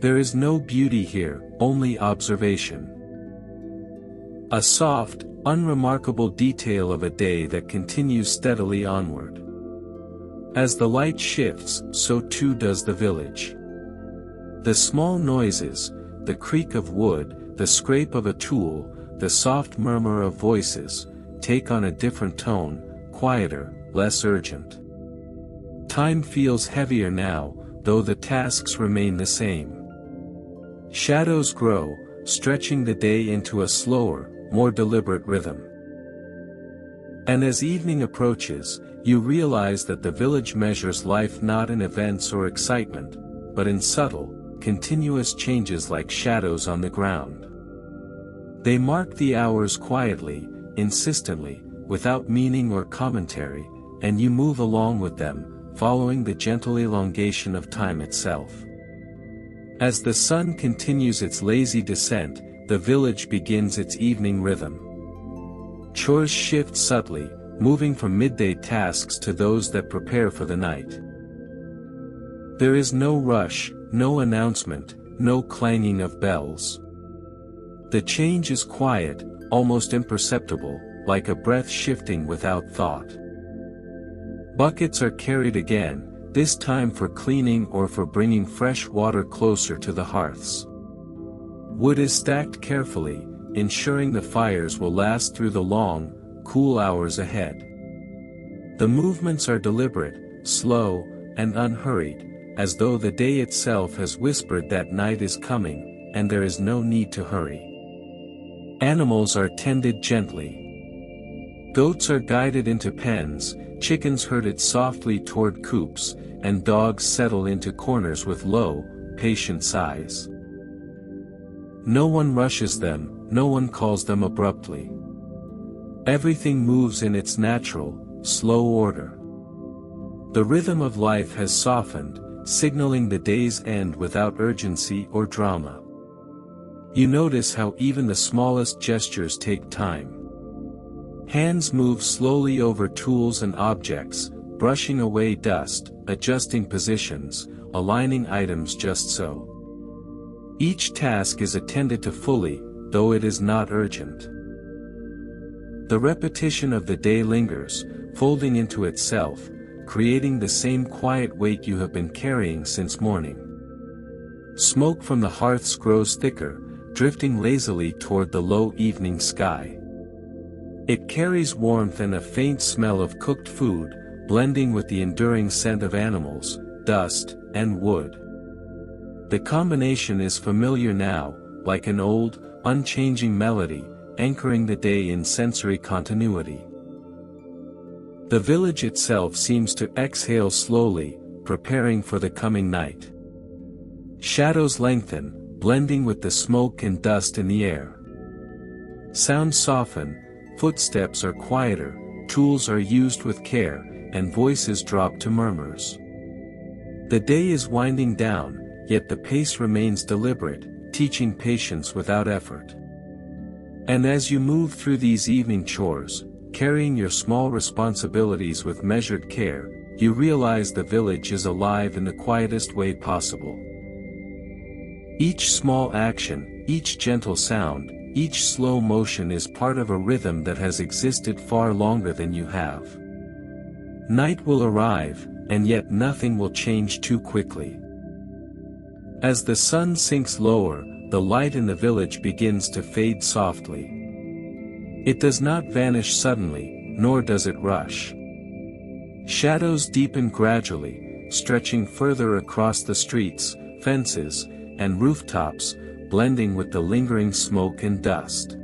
There is no beauty here, only observation. A soft, unremarkable detail of a day that continues steadily onward. As the light shifts, so too does the village. The small noises, the creak of wood, the scrape of a tool, the soft murmur of voices, take on a different tone, quieter, less urgent. Time feels heavier now, though the tasks remain the same. Shadows grow, stretching the day into a slower, more deliberate rhythm. And as evening approaches, you realize that the village measures life not in events or excitement, but in subtle, continuous changes like shadows on the ground. They mark the hours quietly, insistently, without meaning or commentary, and you move along with them, following the gentle elongation of time itself. As the sun continues its lazy descent, the village begins its evening rhythm. Chores shift subtly, moving from midday tasks to those that prepare for the night. There is no rush, no announcement, no clanging of bells. The change is quiet, almost imperceptible, like a breath shifting without thought. Buckets are carried again, this time for cleaning or for bringing fresh water closer to the hearths. Wood is stacked carefully, ensuring the fires will last through the long, cool hours ahead. The movements are deliberate, slow, and unhurried, as though the day itself has whispered that night is coming, and there is no need to hurry. Animals are tended gently. Goats are guided into pens, chickens herded softly toward coops, and dogs settle into corners with low, patient sighs. No one rushes them, no one calls them abruptly. Everything moves in its natural, slow order. The rhythm of life has softened, signaling the day's end without urgency or drama. You notice how even the smallest gestures take time. Hands move slowly over tools and objects, brushing away dust, adjusting positions, aligning items just so. Each task is attended to fully, though it is not urgent. The repetition of the day lingers, folding into itself, creating the same quiet weight you have been carrying since morning. Smoke from the hearths grows thicker, drifting lazily toward the low evening sky. It carries warmth and a faint smell of cooked food, blending with the enduring scent of animals, dust, and wood. The combination is familiar now, like an old, unchanging melody, anchoring the day in sensory continuity. The village itself seems to exhale slowly, preparing for the coming night. Shadows lengthen, blending with the smoke and dust in the air. Sounds soften, footsteps are quieter, tools are used with care, and voices drop to murmurs. The day is winding down, yet the pace remains deliberate, teaching patience without effort. And as you move through these evening chores, carrying your small responsibilities with measured care, you realize the village is alive in the quietest way possible. Each small action, each gentle sound, each slow motion is part of a rhythm that has existed far longer than you have. Night will arrive, and yet nothing will change too quickly. As the sun sinks lower, the light in the village begins to fade softly. It does not vanish suddenly, nor does it rush. Shadows deepen gradually, stretching further across the streets, fences, and rooftops, blending with the lingering smoke and dust.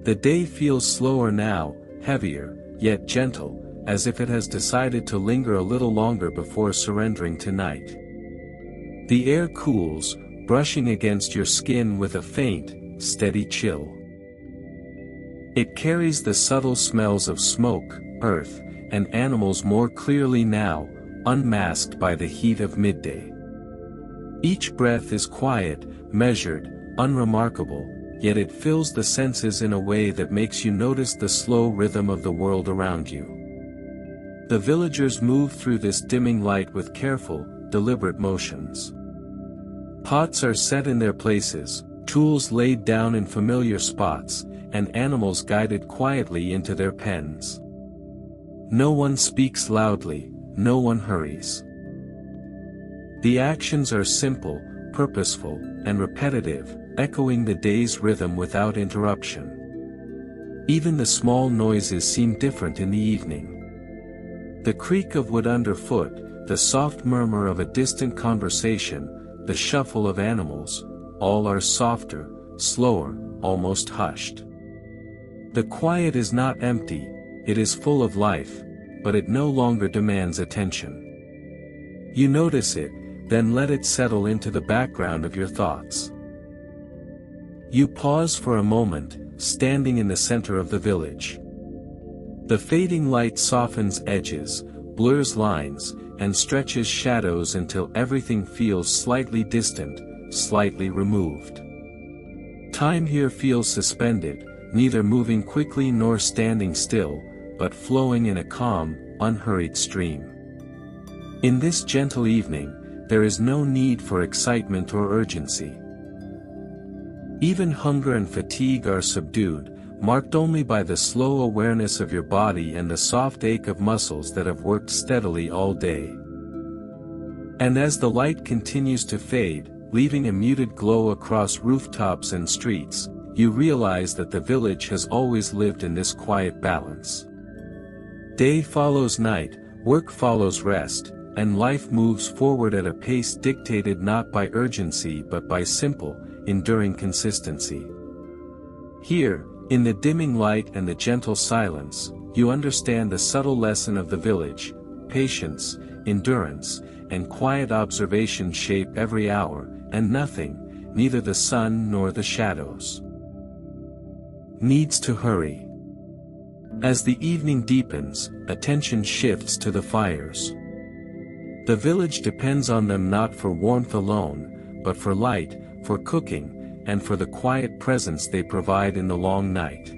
The day feels slower now, heavier, yet gentle, as if it has decided to linger a little longer before surrendering to night. The air cools, brushing against your skin with a faint, steady chill. It carries the subtle smells of smoke, earth, and animals more clearly now, unmasked by the heat of midday. Each breath is quiet, measured, unremarkable, yet it fills the senses in a way that makes you notice the slow rhythm of the world around you. The villagers move through this dimming light with careful, deliberate motions. Pots are set in their places, tools laid down in familiar spots, and animals guided quietly into their pens. No one speaks loudly, no one hurries. The actions are simple, purposeful, and repetitive, echoing the day's rhythm without interruption. Even the small noises seem different in the evening. The creak of wood underfoot, the soft murmur of a distant conversation, the shuffle of animals, all are softer, slower, almost hushed. The quiet is not empty, it is full of life, but it no longer demands attention. You notice it, then let it settle into the background of your thoughts. You pause for a moment, standing in the center of the village. The fading light softens edges, blurs lines, and stretches shadows until everything feels slightly distant, slightly removed. Time here feels suspended, neither moving quickly nor standing still, but flowing in a calm, unhurried stream. In this gentle evening, there is no need for excitement or urgency. Even hunger and fatigue are subdued, marked only by the slow awareness of your body and the soft ache of muscles that have worked steadily all day. And as the light continues to fade, leaving a muted glow across rooftops and streets, you realize that the village has always lived in this quiet balance. Day follows night, work follows rest, and life moves forward at a pace dictated not by urgency but by simple, enduring consistency. Here, in the dimming light and the gentle silence, you understand the subtle lesson of the village: patience, endurance, and quiet observation shape every hour, and nothing, neither the sun nor the shadows, needs to hurry. As the evening deepens, attention shifts to the fires. The village depends on them not for warmth alone, but for light, for cooking, and for the quiet presence they provide in the long night.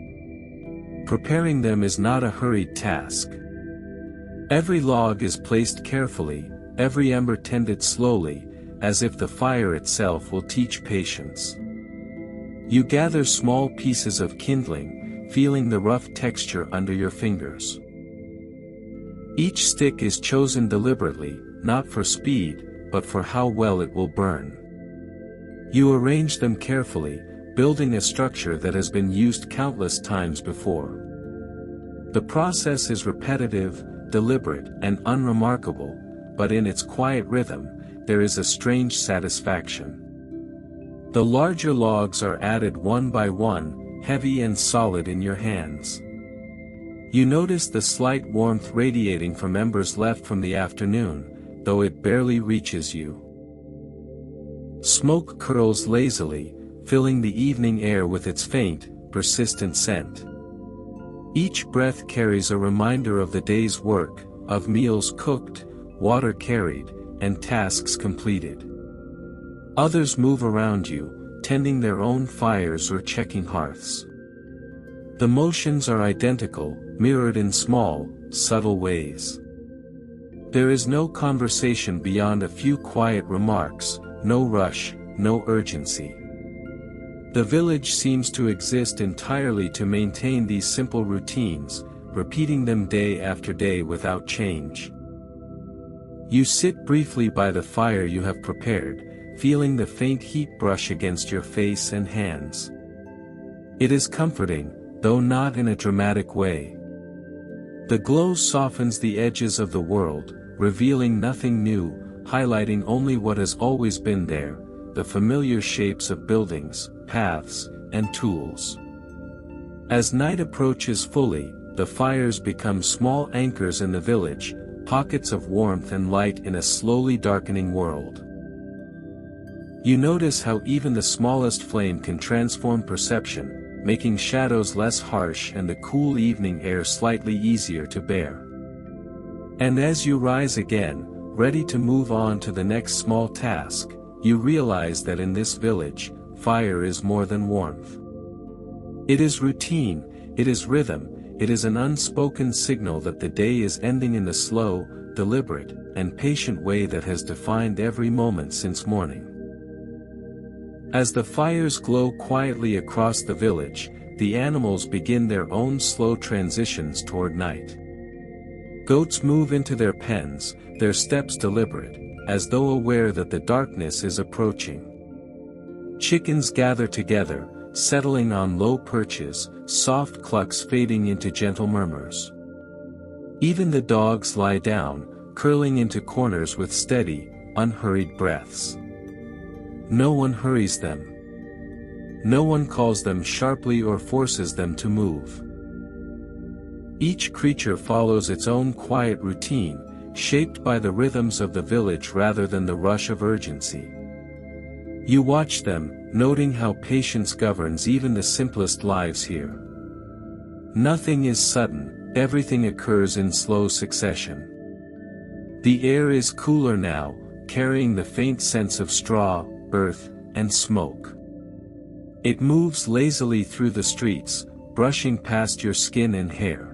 Preparing them is not a hurried task. Every log is placed carefully, every ember tended slowly, as if the fire itself will teach patience. You gather small pieces of kindling, feeling the rough texture under your fingers. Each stick is chosen deliberately, not for speed, but for how well it will burn. You arrange them carefully, building a structure that has been used countless times before. The process is repetitive, deliberate, and unremarkable, but in its quiet rhythm, there is a strange satisfaction. The larger logs are added one by one, heavy and solid in your hands. You notice the slight warmth radiating from embers left from the afternoon, though it barely reaches you. Smoke curls lazily, filling the evening air with its faint, persistent scent. Each breath carries a reminder of the day's work, of meals cooked, water carried, and tasks completed. Others move around you, tending their own fires or checking hearths. The motions are identical, mirrored in small, subtle ways. There is no conversation beyond a few quiet remarks, no rush, no urgency. The village seems to exist entirely to maintain these simple routines, repeating them day after day without change. You sit briefly by the fire you have prepared, feeling the faint heat brush against your face and hands. It is comforting, though not in a dramatic way. The glow softens the edges of the world, revealing nothing new, highlighting only what has always been there, the familiar shapes of buildings, paths, and tools. As night approaches fully, the fires become small anchors in the village, pockets of warmth and light in a slowly darkening world. You notice how even the smallest flame can transform perception, making shadows less harsh and the cool evening air slightly easier to bear. And as you rise again, ready to move on to the next small task, you realize that in this village, fire is more than warmth. It is routine, it is rhythm, it is an unspoken signal that the day is ending in the slow, deliberate, and patient way that has defined every moment since morning. As the fires glow quietly across the village, the animals begin their own slow transitions toward night. Goats move into their pens, their steps deliberate, as though aware that the darkness is approaching. Chickens gather together, settling on low perches, soft clucks fading into gentle murmurs. Even the dogs lie down, curling into corners with steady, unhurried breaths. No one hurries them. No one calls them sharply or forces them to move. Each creature follows its own quiet routine, shaped by the rhythms of the village rather than the rush of urgency. You watch them, noting how patience governs even the simplest lives here. Nothing is sudden, everything occurs in slow succession. The air is cooler now, carrying the faint sense of straw, earth, and smoke. It moves lazily through the streets, brushing past your skin and hair.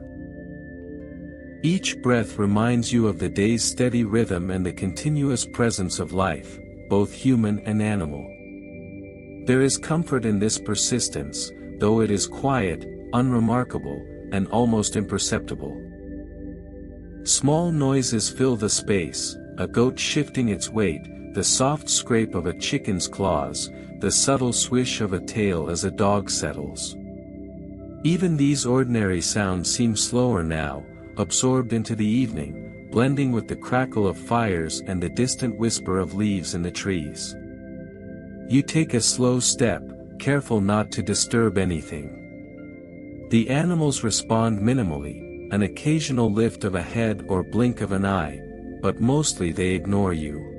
Each breath reminds you of the day's steady rhythm and the continuous presence of life, both human and animal. There is comfort in this persistence, though it is quiet, unremarkable, and almost imperceptible. Small noises fill the space, a goat shifting its weight, the soft scrape of a chicken's claws, the subtle swish of a tail as a dog settles. Even these ordinary sounds seem slower now, absorbed into the evening, blending with the crackle of fires and the distant whisper of leaves in the trees. You take a slow step, careful not to disturb anything. The animals respond minimally, an occasional lift of a head or blink of an eye, but mostly they ignore you.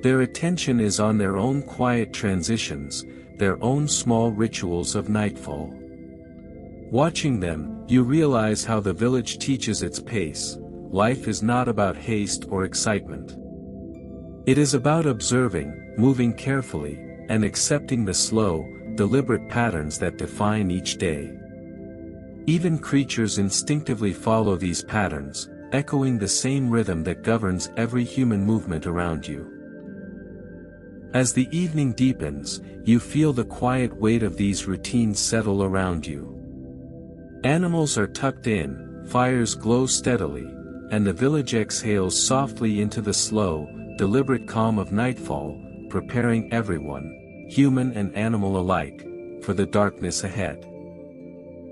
Their attention is on their own quiet transitions, their own small rituals of nightfall. Watching them, you realize how the village teaches its pace. Life is not about haste or excitement. It is about observing, moving carefully, and accepting the slow, deliberate patterns that define each day. Even creatures instinctively follow these patterns, echoing the same rhythm that governs every human movement around you. As the evening deepens, you feel the quiet weight of these routines settle around you. Animals are tucked in, fires glow steadily, and the village exhales softly into the slow, deliberate calm of nightfall, preparing everyone, human and animal alike, for the darkness ahead.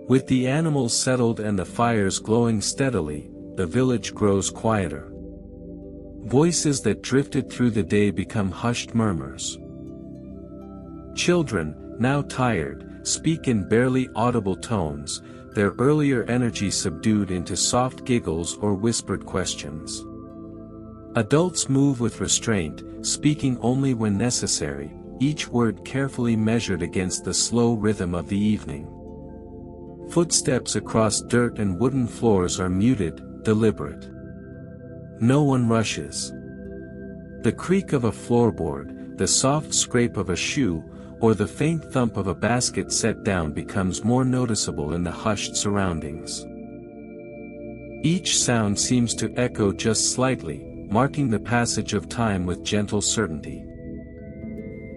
With the animals settled and the fires glowing steadily, the village grows quieter. Voices that drifted through the day become hushed murmurs. Children, now tired, speak in barely audible tones, their earlier energy subdued into soft giggles or whispered questions. Adults move with restraint, speaking only when necessary, each word carefully measured against the slow rhythm of the evening. Footsteps across dirt and wooden floors are muted, deliberate. No one rushes. The creak of a floorboard, the soft scrape of a shoe, or the faint thump of a basket set down becomes more noticeable in the hushed surroundings. Each sound seems to echo just slightly, marking the passage of time with gentle certainty.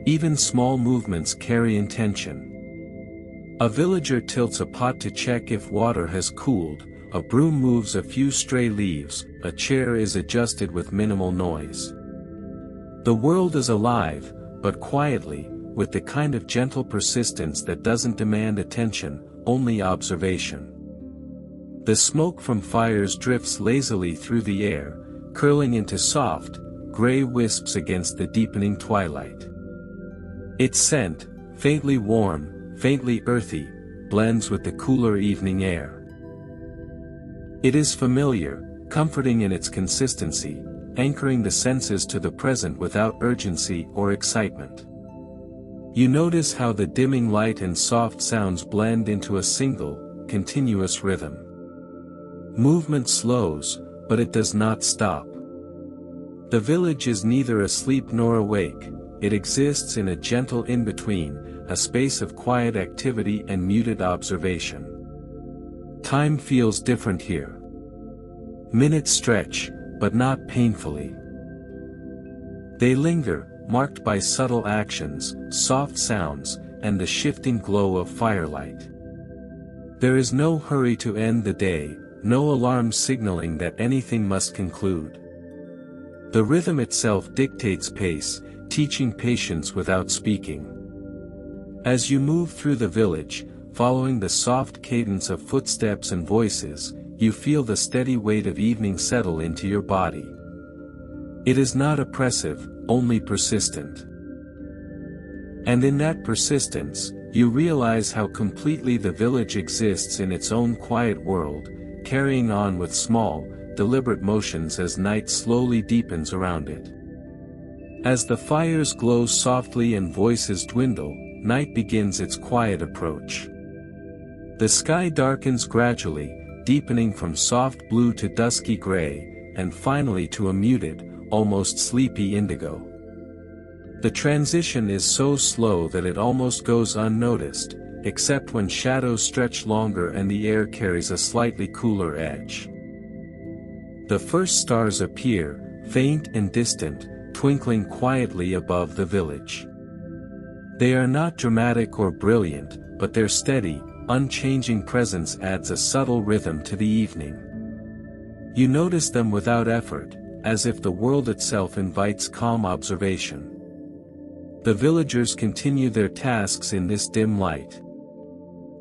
Even small movements carry intention. A villager tilts a pot to check if water has cooled, a broom moves a few stray leaves, a chair is adjusted with minimal noise. The world is alive, but quietly, with the kind of gentle persistence that doesn't demand attention, only observation. The smoke from fires drifts lazily through the air, curling into soft, gray wisps against the deepening twilight. Its scent, faintly warm, faintly earthy, blends with the cooler evening air. It is familiar, comforting in its consistency, anchoring the senses to the present without urgency or excitement. You notice how the dimming light and soft sounds blend into a single, continuous rhythm. Movement slows, but it does not stop. The village is neither asleep nor awake, it exists in a gentle in-between, a space of quiet activity and muted observation. Time feels different here. Minutes stretch, but not painfully. They linger, marked by subtle actions, soft sounds, and the shifting glow of firelight. There is no hurry to end the day, no alarm signaling that anything must conclude. The rhythm itself dictates pace, teaching patience without speaking. As you move through the village, following the soft cadence of footsteps and voices, you feel the steady weight of evening settle into your body. It is not oppressive, only persistent. And in that persistence, you realize how completely the village exists in its own quiet world, carrying on with small, deliberate motions as night slowly deepens around it. As the fires glow softly and voices dwindle, night begins its quiet approach. The sky darkens gradually, deepening from soft blue to dusky gray, and finally to a muted, almost sleepy indigo. The transition is so slow that it almost goes unnoticed, except when shadows stretch longer and the air carries a slightly cooler edge. The first stars appear, faint and distant, twinkling quietly above the village. They are not dramatic or brilliant, but their steady, unchanging presence adds a subtle rhythm to the evening. You notice them without effort, as if the world itself invites calm observation. The villagers continue their tasks in this dim light.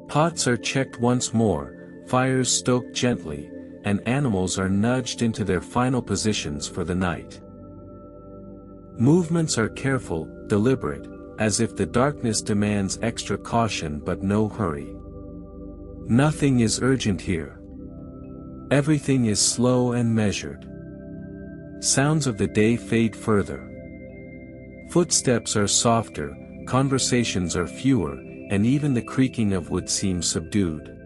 Pots are checked once more, fires stoked gently, and animals are nudged into their final positions for the night. Movements are careful, deliberate, as if the darkness demands extra caution but no hurry. Nothing is urgent here. Everything is slow and measured. Sounds of the day fade further. Footsteps are softer, conversations are fewer, and even the creaking of wood seems subdued.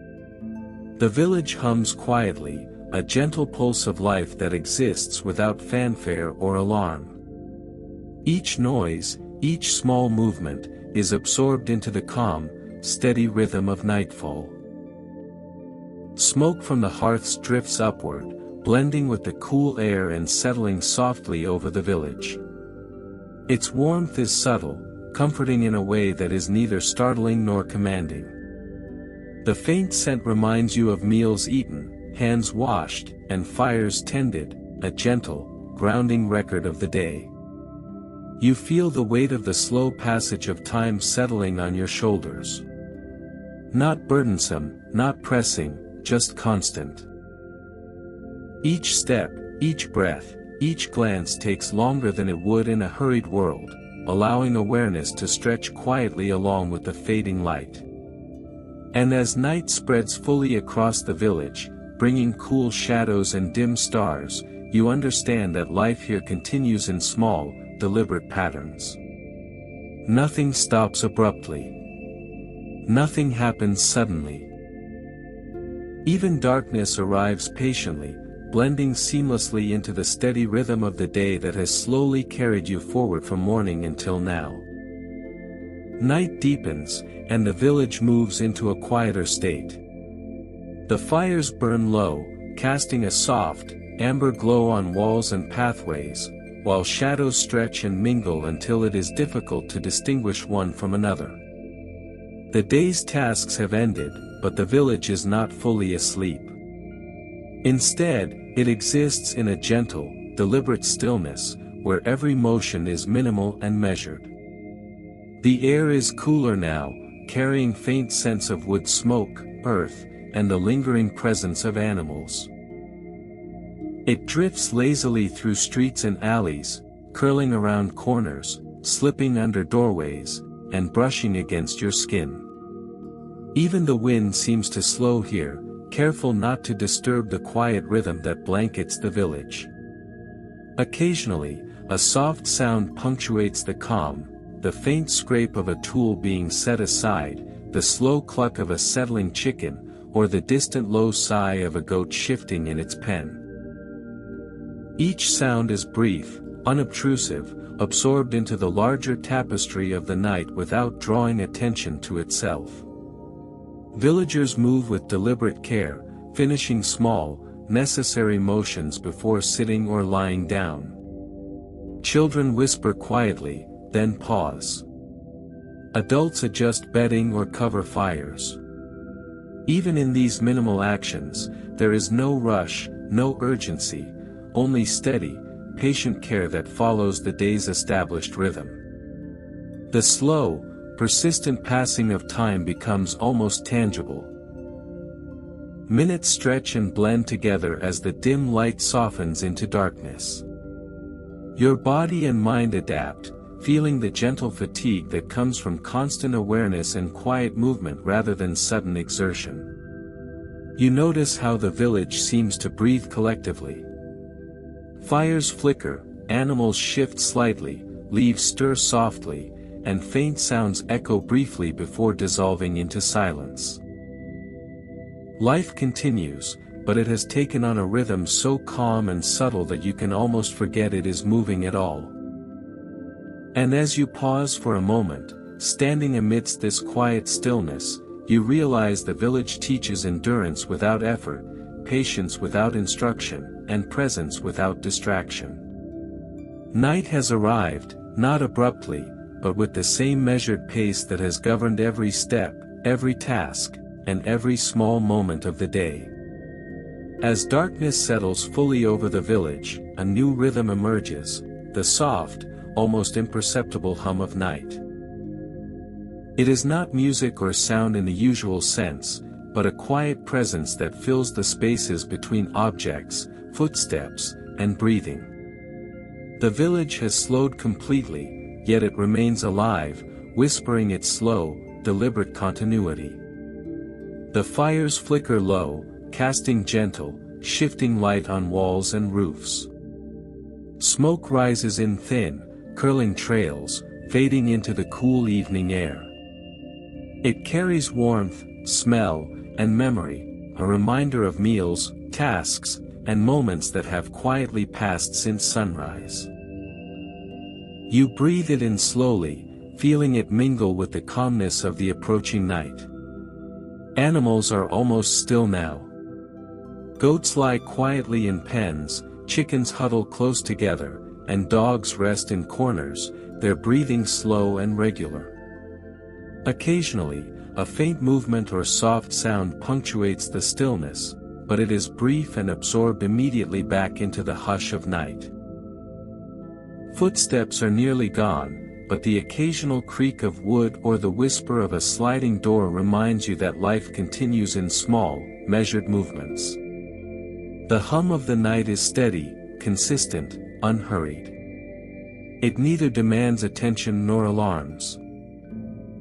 The village hums quietly, a gentle pulse of life that exists without fanfare or alarm. Each noise, each small movement, is absorbed into the calm, steady rhythm of nightfall. Smoke from the hearths drifts upward, blending with the cool air and settling softly over the village. Its warmth is subtle, comforting in a way that is neither startling nor commanding. The faint scent reminds you of meals eaten, hands washed, and fires tended, a gentle, grounding record of the day. You feel the weight of the slow passage of time settling on your shoulders. Not burdensome, not pressing, just constant. Each step, each breath, each glance takes longer than it would in a hurried world, allowing awareness to stretch quietly along with the fading light. And as night spreads fully across the village, bringing cool shadows and dim stars, you understand that life here continues in small, deliberate patterns. Nothing stops abruptly. Nothing happens suddenly. Even darkness arrives patiently, blending seamlessly into the steady rhythm of the day that has slowly carried you forward from morning until now. Night deepens, and the village moves into a quieter state. The fires burn low, casting a soft, amber glow on walls and pathways, while shadows stretch and mingle until it is difficult to distinguish one from another. The day's tasks have ended, but the village is not fully asleep. Instead, it exists in a gentle, deliberate stillness, where every motion is minimal and measured. The air is cooler now, carrying faint scents of wood smoke, earth, and the lingering presence of animals. It drifts lazily through streets and alleys, curling around corners, slipping under doorways, and brushing against your skin. Even the wind seems to slow here, careful not to disturb the quiet rhythm that blankets the village. Occasionally, a soft sound punctuates the calm, the faint scrape of a tool being set aside, the slow cluck of a settling chicken, or the distant low sigh of a goat shifting in its pen. Each sound is brief, unobtrusive, absorbed into the larger tapestry of the night without drawing attention to itself. Villagers move with deliberate care, finishing small, necessary motions before sitting or lying down. Children whisper quietly, then pause. Adults adjust bedding or cover fires. Even in these minimal actions, there is no rush, no urgency, only steady, patient care that follows the day's established rhythm. The slow, persistent passing of time becomes almost tangible. Minutes stretch and blend together as the dim light softens into darkness. Your body and mind adapt, feeling the gentle fatigue that comes from constant awareness and quiet movement rather than sudden exertion. You notice how the village seems to breathe collectively. Fires flicker, animals shift slightly, leaves stir softly, and faint sounds echo briefly before dissolving into silence. Life continues, but it has taken on a rhythm so calm and subtle that you can almost forget it is moving at all. And as you pause for a moment, standing amidst this quiet stillness, you realize the village teaches endurance without effort, patience without instruction, and presence without distraction. Night has arrived, not abruptly, but with the same measured pace that has governed every step, every task, and every small moment of the day. As darkness settles fully over the village, a new rhythm emerges, the soft, almost imperceptible hum of night. It is not music or sound in the usual sense, but a quiet presence that fills the spaces between objects, footsteps, and breathing. The village has slowed completely, yet it remains alive, whispering its slow, deliberate continuity. The fires flicker low, casting gentle, shifting light on walls and roofs. Smoke rises in thin, curling trails, fading into the cool evening air. It carries warmth, smell, and memory, a reminder of meals, tasks, and moments that have quietly passed since sunrise. You breathe it in slowly, feeling it mingle with the calmness of the approaching night. Animals are almost still now. Goats lie quietly in pens, chickens huddle close together, and dogs rest in corners, their breathing slow and regular. Occasionally, a faint movement or soft sound punctuates the stillness, but it is brief and absorbed immediately back into the hush of night. Footsteps are nearly gone, but the occasional creak of wood or the whisper of a sliding door reminds you that life continues in small, measured movements. The hum of the night is steady, consistent, unhurried. It neither demands attention nor alarms.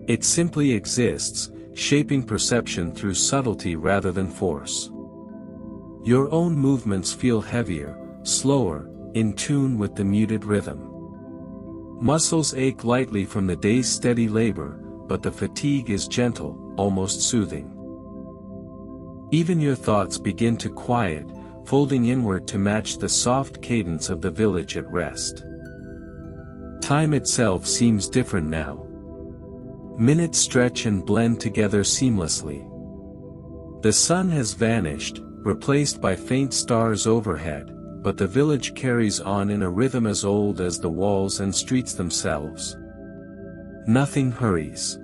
It simply exists, shaping perception through subtlety rather than force. Your own movements feel heavier, slower, in tune with the muted rhythm. Muscles ache lightly from the day's steady labor, but the fatigue is gentle, almost soothing. Even your thoughts begin to quiet, folding inward to match the soft cadence of the village at rest. Time itself seems different now. Minutes stretch and blend together seamlessly. The sun has vanished, replaced by faint stars overhead, but the village carries on in a rhythm as old as the walls and streets themselves. Nothing hurries.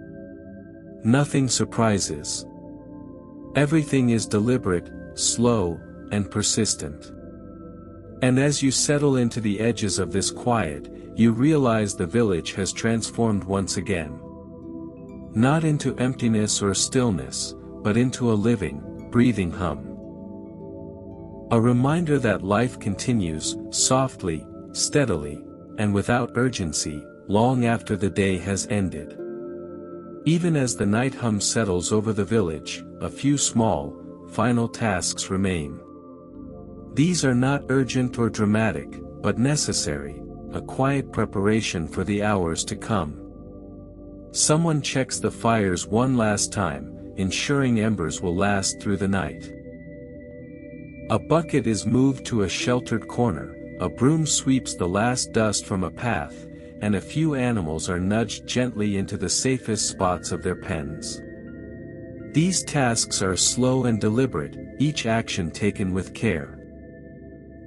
Nothing surprises. Everything is deliberate, slow, and persistent. And as you settle into the edges of this quiet, you realize the village has transformed once again. Not into emptiness or stillness, but into a living, breathing hum. A reminder that life continues, softly, steadily, and without urgency, long after the day has ended. Even as the night hum settles over the village, a few small, final tasks remain. These are not urgent or dramatic, but necessary, a quiet preparation for the hours to come. Someone checks the fires one last time, ensuring embers will last through the night. A bucket is moved to a sheltered corner, a broom sweeps the last dust from a path, and a few animals are nudged gently into the safest spots of their pens. These tasks are slow and deliberate, each action taken with care.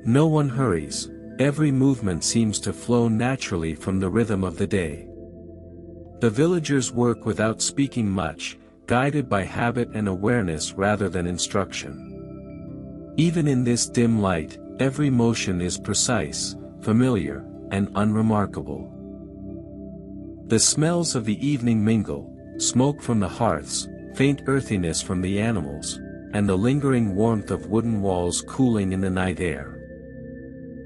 No one hurries, every movement seems to flow naturally from the rhythm of the day. The villagers work without speaking much, guided by habit and awareness rather than instruction. Even in this dim light, every motion is precise, familiar, and unremarkable. The smells of the evening mingle, smoke from the hearths, faint earthiness from the animals, and the lingering warmth of wooden walls cooling in the night air.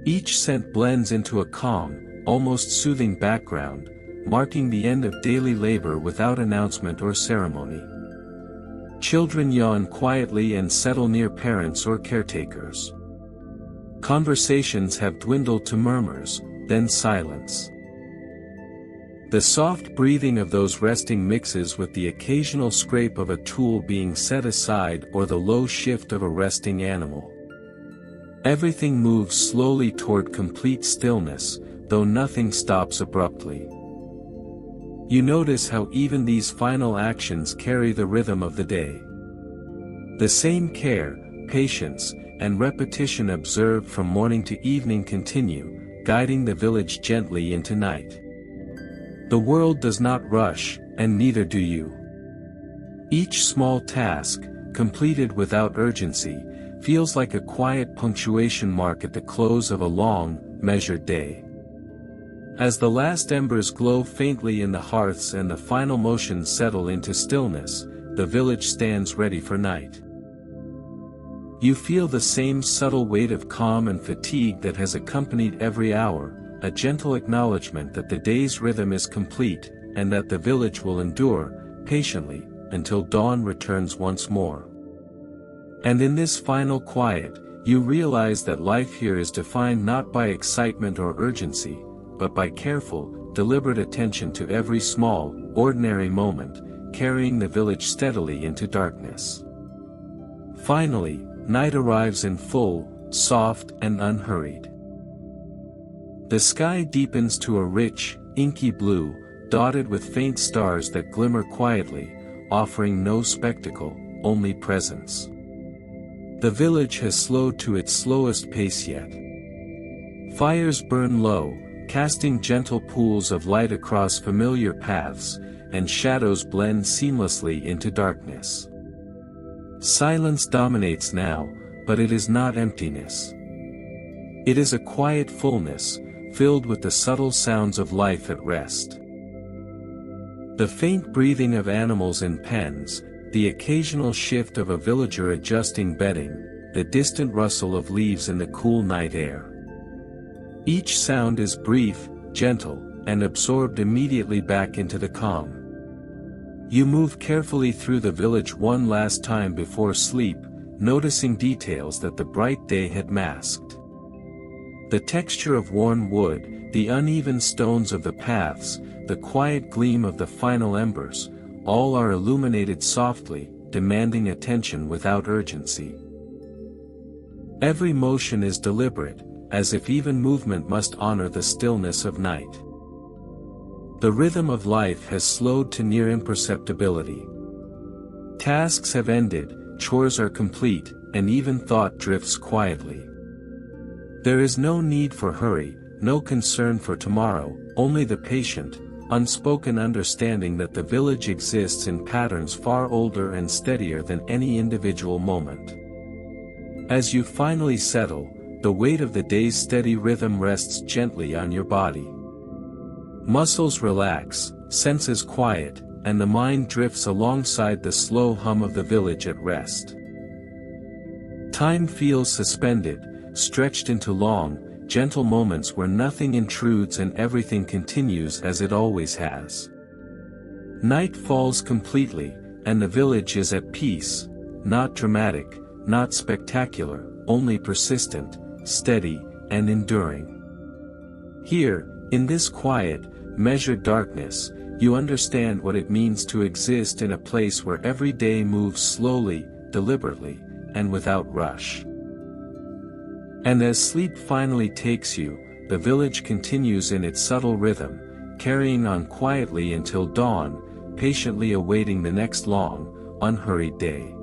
Each scent blends into a calm, almost soothing background, marking the end of daily labor without announcement or ceremony. Children yawn quietly and settle near parents or caretakers. Conversations have dwindled to murmurs, then silence. The soft breathing of those resting mixes with the occasional scrape of a tool being set aside or the low shift of a resting animal. Everything moves slowly toward complete stillness, though nothing stops abruptly. You notice how even these final actions carry the rhythm of the day. The same care, patience, and repetition observed from morning to evening continue, guiding the village gently into night. The world does not rush, and neither do you. Each small task, completed without urgency, feels like a quiet punctuation mark at the close of a long, measured day. As the last embers glow faintly in the hearths and the final motions settle into stillness, the village stands ready for night. You feel the same subtle weight of calm and fatigue that has accompanied every hour, a gentle acknowledgement that the day's rhythm is complete, and that the village will endure, patiently, until dawn returns once more. And in this final quiet, you realize that life here is defined not by excitement or urgency, but by careful, deliberate attention to every small, ordinary moment, carrying the village steadily into darkness. Finally, night arrives in full, soft and unhurried. The sky deepens to a rich, inky blue, dotted with faint stars that glimmer quietly, offering no spectacle, only presence. The village has slowed to its slowest pace yet. Fires burn low, casting gentle pools of light across familiar paths, and shadows blend seamlessly into darkness. Silence dominates now, but it is not emptiness. It is a quiet fullness, filled with the subtle sounds of life at rest. The faint breathing of animals in pens, the occasional shift of a villager adjusting bedding, the distant rustle of leaves in the cool night air. Each sound is brief, gentle, and absorbed immediately back into the calm. You move carefully through the village one last time before sleep, noticing details that the bright day had masked. The texture of worn wood, the uneven stones of the paths, the quiet gleam of the final embers, all are illuminated softly, demanding attention without urgency. Every motion is deliberate, as if even movement must honor the stillness of night. The rhythm of life has slowed to near imperceptibility. Tasks have ended, chores are complete, and even thought drifts quietly. There is no need for hurry, no concern for tomorrow, only the patient, unspoken understanding that the village exists in patterns far older and steadier than any individual moment. As you finally settle, the weight of the day's steady rhythm rests gently on your body. Muscles relax, senses quiet, and the mind drifts alongside the slow hum of the village at rest. Time feels suspended, stretched into long, gentle moments where nothing intrudes and everything continues as it always has. Night falls completely, and the village is at peace, not dramatic, not spectacular, only persistent, steady, and enduring. Here, in this quiet, measured darkness, you understand what it means to exist in a place where every day moves slowly, deliberately, and without rush. And as sleep finally takes you, the village continues in its subtle rhythm, carrying on quietly until dawn, patiently awaiting the next long, unhurried day.